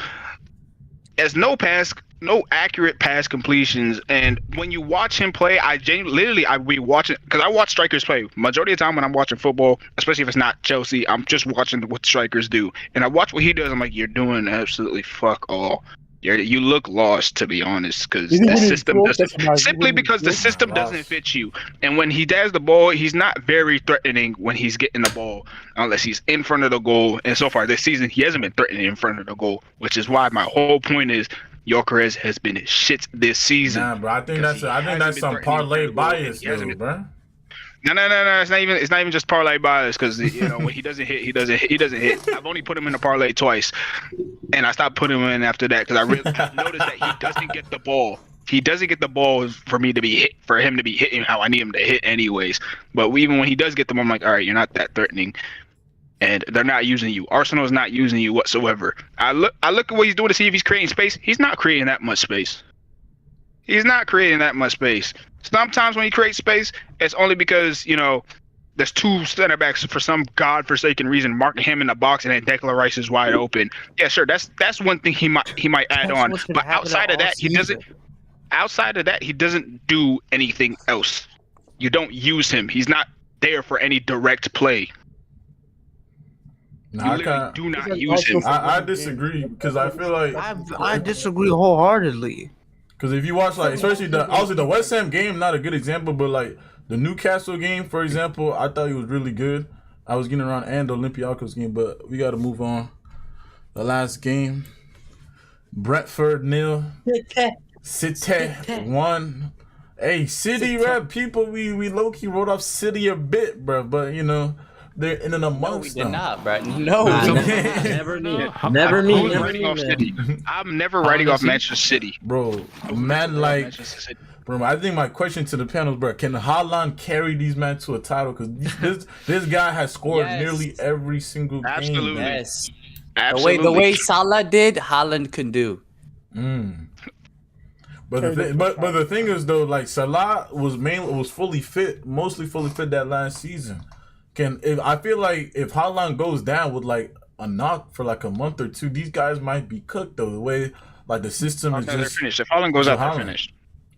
has no accurate pass completions. And when you watch him play, I rewatch it because I watch strikers play. Majority of the time when I'm watching football, especially if it's not Chelsea, I'm just watching what strikers do. And I watch what he does. I'm like, you're doing absolutely fuck all. You look lost, to be honest, because the system doesn't fit you. And when he does the ball, he's not very threatening when he's getting the ball, unless he's in front of the goal. And so far this season, he hasn't been threatening in front of the goal, which is why my whole point is Gyökeres has been shit this season. Nah, bro, I think that's some parlay bias, though, bro. No. It's not even just parlay bias because when he doesn't hit, he doesn't hit. I've only put him in a parlay twice, and I stopped putting him in after that because I've noticed that he doesn't get the ball. He doesn't get the ball for me to be hit, for him to be hitting how I need him to hit anyways. But even when he does get them, I'm like, all right, you're not that threatening. And they're not using you. Arsenal is not using you whatsoever. I look at what he's doing to see if he's creating space. He's not creating that much space. Sometimes when he creates space, it's only because, there's two center backs for some godforsaken reason marking him in the box and then Declan Rice is wide open. Yeah, sure. That's one thing he might add on. But outside of that, he doesn't. Outside of that, he doesn't do anything else. You don't use him. He's not there for any direct play. No, you literally do not use him. I disagree because I feel like I disagree wholeheartedly. Because if you watch, like, especially the West Ham game, not a good example, but like the Newcastle game, for example, I thought he was really good. I was getting around, and the Olympiacos game, but we got to move on. The last game, Brentford 0, City 1. Hey, City, rap people, we low key wrote off City a bit, bro, but they're in and amongst them. Not, bro. No, never need. I'm never writing off Manchester City, bro. Man, like, bro, I think my question to the panel, bro, can Haaland carry these men to a title? Because this guy has scored nearly every single game. Absolutely. Yes. Absolutely. The way Salah did, Haaland can do. But the thing is though, like Salah was mostly fully fit that last season. I feel like if Haaland goes down with like a knock for like a month or two, these guys might be cooked though. The way like the system is just finished. If Haaland goes out, they're finished.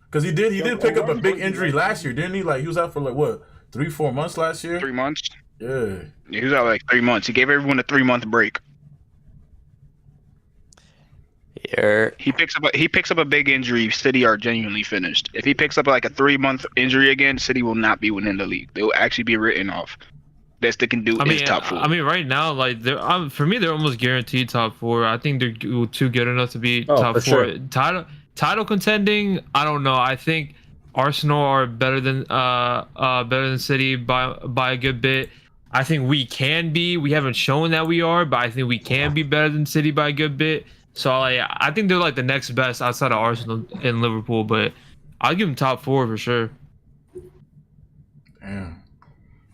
Because he did pick up a big injury last year, didn't he? Like he was out for like what 3-4 months last year. 3 months. Yeah, he was out like 3 months. He gave everyone a 3-month break. He picks up a big injury. City are genuinely finished. If he picks up like a 3-month injury again, City will not be winning the league. They will actually be written off. Best they can do is top 4. I mean, right now, like for me, they're almost guaranteed top 4. I think they're too good enough to be top 4. Sure. Title contending, I don't know. I think Arsenal are better than City by a good bit. I think we can be. We haven't shown that we are, but I think we can be better than City by a good bit. So I think they're like the next best outside of Arsenal and Liverpool, but I'll give them top 4 for sure. Damn.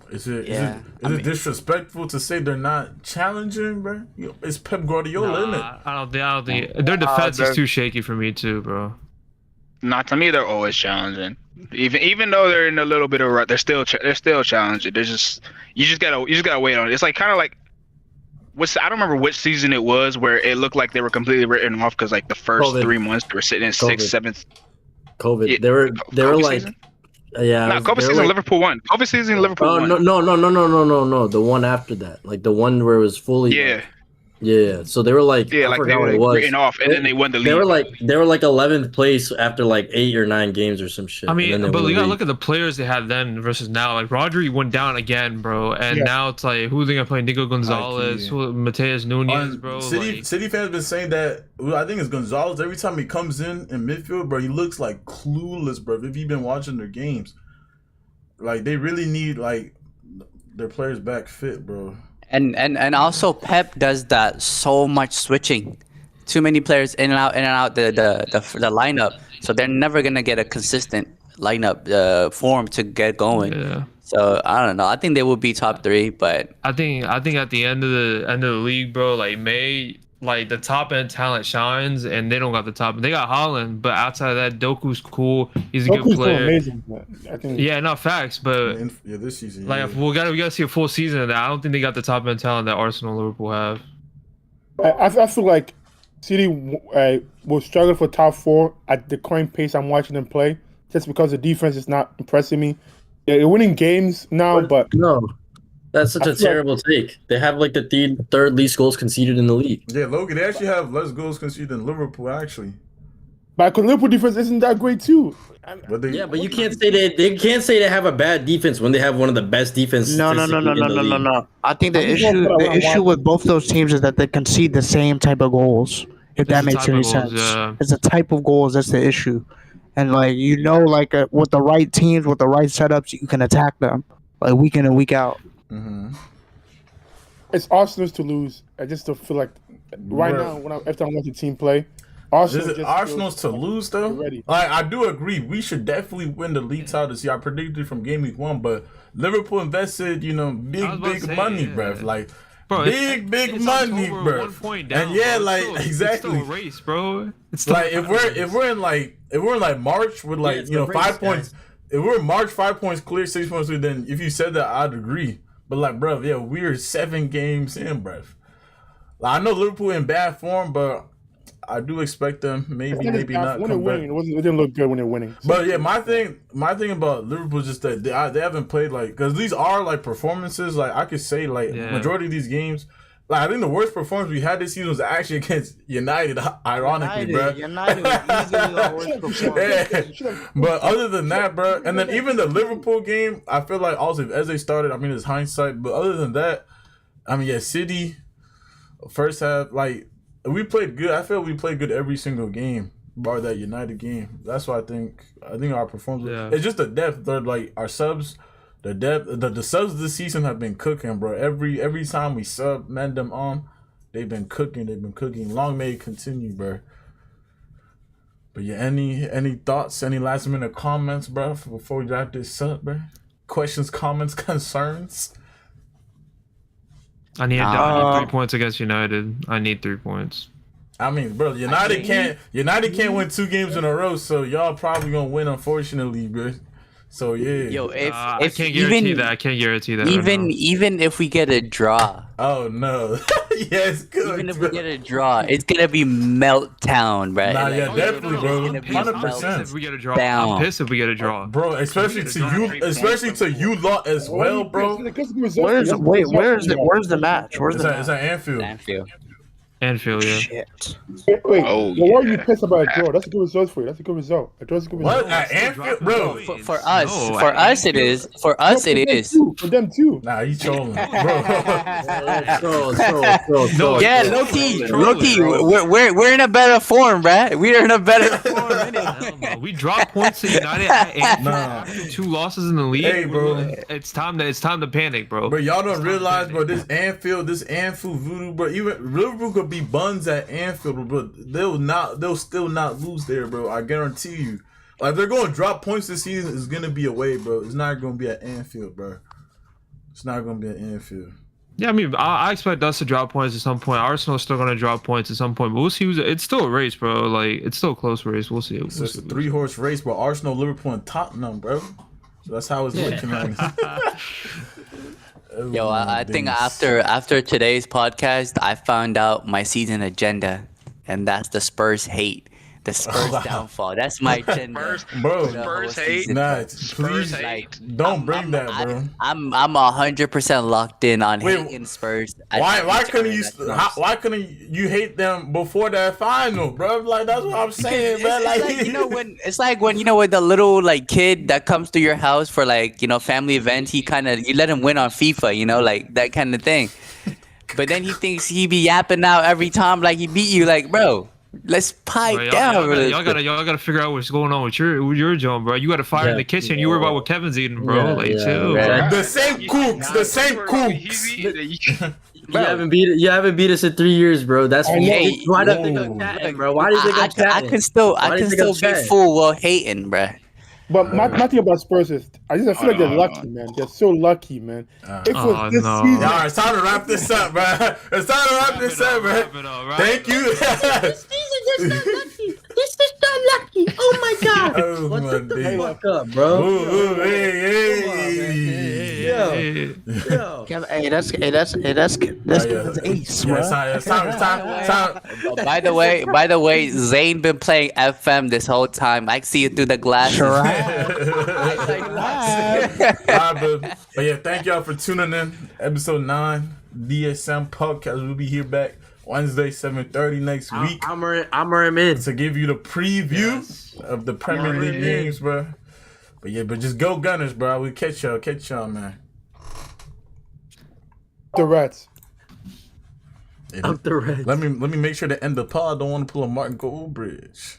Is it disrespectful to say they're not challenging, bro? It's Pep Guardiola, isn't it? I don't think their defense is too shaky for me too, bro. Not to me, they're always challenging. Even though they're in a little bit of rut, they're still challenging. They're just you just gotta wait on it. It's like kind of like I don't remember which season it was where it looked like they were completely written off because like the first COVID. 3 months they were sitting in 6th, 7th. COVID. Yeah, they were like season? Yeah. No, COVID season Liverpool won. COVID season Liverpool won. No. The one after that, like the one where it was fully. Yeah. Yeah. So they were like. Yeah, like they were written off, and then they won the league. They were like 11th place after like 8 or 9 games or some shit. I mean, but you gotta look at the players they had then versus now. Like Rodri went down again, bro, and now it's like who are they gonna play? Nico Gonzalez, Mateus Nunez, bro. City fans been saying that. I think it's Gonzalez. Every time he comes in midfield, bro, he looks like clueless, bro. If you've been watching their games, like they really need like their players back fit, bro. And also Pep does that so much switching, too many players in and out the lineup, so they're never gonna get a consistent lineup form to get going. Yeah. So I don't know. I think they will be top 3, but I think at the end of the league, bro, like the top end talent shines, and they don't got the top. They got Haaland, but outside of that, Doku's cool. He's a good player. Amazing, I think. Yeah, not facts, but this season, like we gotta see a full season of that. I don't think they got the top end talent that Arsenal and Liverpool have. I feel like City will struggle for top 4 at the current pace I'm watching them play, just because the defense is not impressing me. Yeah, they're winning games now, but no. That's such a terrible take. They have like the third least goals conceded in the league. Yeah, Logan, they actually have less goals conceded than Liverpool, actually. But because Liverpool defense isn't that great too. But you can't say they have a bad defense when they have one of the best defenses. No. I think the issue with both those teams is that they concede the same type of goals. If that makes any sense, it's a type of goals that's the issue, and like with the right teams, with the right setups, you can attack them. like week in and week out. Mm-hmm. It's Arsenal's to lose. I just don't feel like right Bro. now after I watch the team play, Arsenal Is it Arsenal's to lose though? ready. Like I do agree, we should definitely win the league title this year. I predicted from game week 1, but Liverpool invested, I was big about to say, money, yeah. bruv. Like Bro, big it's money, October, bro. 1 point down, And yeah, bro. like It's still exactly. a race, bro. It's still Like if we're in like March with like it's a race, 5 points. guys. If we're in March 5 points clear, 6 points clear, then if you said that, I'd agree. But like, bruv, yeah, we're 7 games in, bruv. Like, I know Liverpool in bad form, but I do expect them maybe not when they're come back. winning. It didn't look good when they're winning. But yeah, my thing about Liverpool is just that they haven't played like, because these are like performances. Like I could say like majority of these games. Like I think the worst performance we had this season was actually against United. Ironically, bro. United was easily the worst performance. Yeah. But other than that, bro, and then even the Liverpool game, I feel like also if Eze started, I mean it's hindsight. But other than that, I mean yeah, City first half like we played good. I feel we played good every single game, bar that United game. That's why I think our performance. Yeah. It's just the depth. They're like our subs. The depth, the subs this season have been cooking, bro. Every time we man them on, they've been cooking. Long may it continue, bro. But yeah, any thoughts, any last minute comments, bro, before we wrap this up, bro? Questions, comments, concerns. I need 3 points against United. I need 3 points. I mean, bro, United can't win 2 games in a row, so y'all probably gonna win, unfortunately, bro. So yeah. Yo, I if can't guarantee even that. I can't guarantee that. even if we get a draw, Oh no. Yes, good. even if we get a draw, it's gonna be meltdown, right? Nah, Like, yeah, definitely, bro. it's gonna be 100%. If we get a draw, Down. I'm pissed if we get a draw. Bro, especially to you lot as well, bro. Where's the match? Where's It's the at match? Anfield. Anfield. Anfield, yeah. Shit. Wait, Oh, why are you pissed about a draw? That's a good result for you. That's a good result. A draw's a good result. What? At Anfield, bro? For us, it is. For us, it is. For them too. Nah, you trolling, bro. No, Yeah, it's low key, trolling, bro. we're in a better form, bruh. We're in a better form. Hell no. We dropped points to United at Anfield Nah. after 2 losses in the league. Hey, bro. It's time to panic, bro. But y'all don't realize, bro, this Anfield voodoo, bro. Even Liverpool could be buns at Anfield, bro. They'll still not lose there, bro. I guarantee you. Like they're going to drop points this season. It's gonna be away, bro. It's not gonna be at Anfield, bro. It's not gonna be at Anfield. Yeah, I mean, I expect us to drop points at some point. Arsenal's still gonna drop points at some point, but we'll see. It's still a race, bro. Like it's still a close race. We'll see. So it's a 3-horse race, bro. Arsenal, Liverpool, and Tottenham, bro. So that's how it's looking. Oh, Yo, my I think goodness. after today's podcast, I found out my season agenda, and that's the Spurs hate, the Spurs wow. downfall. That's my agenda. Bro, for the whole Spurs hate. season. nah, Spurs please hate. don't bring that, bro. I'm 100% locked in on Wait, hating Spurs. I Why think couldn't it's you gonna be nuts. why couldn't you hate them before that final, bro? Like that's what I'm saying, man. It's like when when the little like kid that comes to your house for like family events, you let him win on FIFA, like that kind of thing. But then he thinks he be yapping out every time like he beat you, like bro. Let's pipe Bro, down. y'all gotta figure out what's going on with your joint, bro. You got a fire in the kitchen. You worry about what Kevin's eating, bro. Chill. right. The same cooks. You haven't beat us in 3 years, bro. That's why. Hey, Why do you think I'm chatting, bro? Why do you think I'm I chatting? can still Why do you think I'm be chatting? full while hating, bro. But my thing about Spurs is, I feel like they're lucky, man. They're so lucky, man. If it was this no. season, All right, it's time to wrap this up, bro. It's time to wrap this up, bro. Thank you. This is not lucky. Oh my god. Oh my Hey, days. fuck up, bro. Ooh, hey. Yo. Hey, that's ace, bro. Yeah, it's time. By the way, Zane been playing FM this whole time. I see it through the glasses. Sure. But yeah, thank y'all for tuning in. Episode 9, DSM podcast. We'll be here back Wednesday, 7:30 next week I'm in. to give you the preview of the Premier League games, bro. But just go Gunners, bro. We'll catch y'all, man. the Reds. I'm the Reds. Let me make sure to end the pod. I don't want to pull a Martin Goldbridge.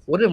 What did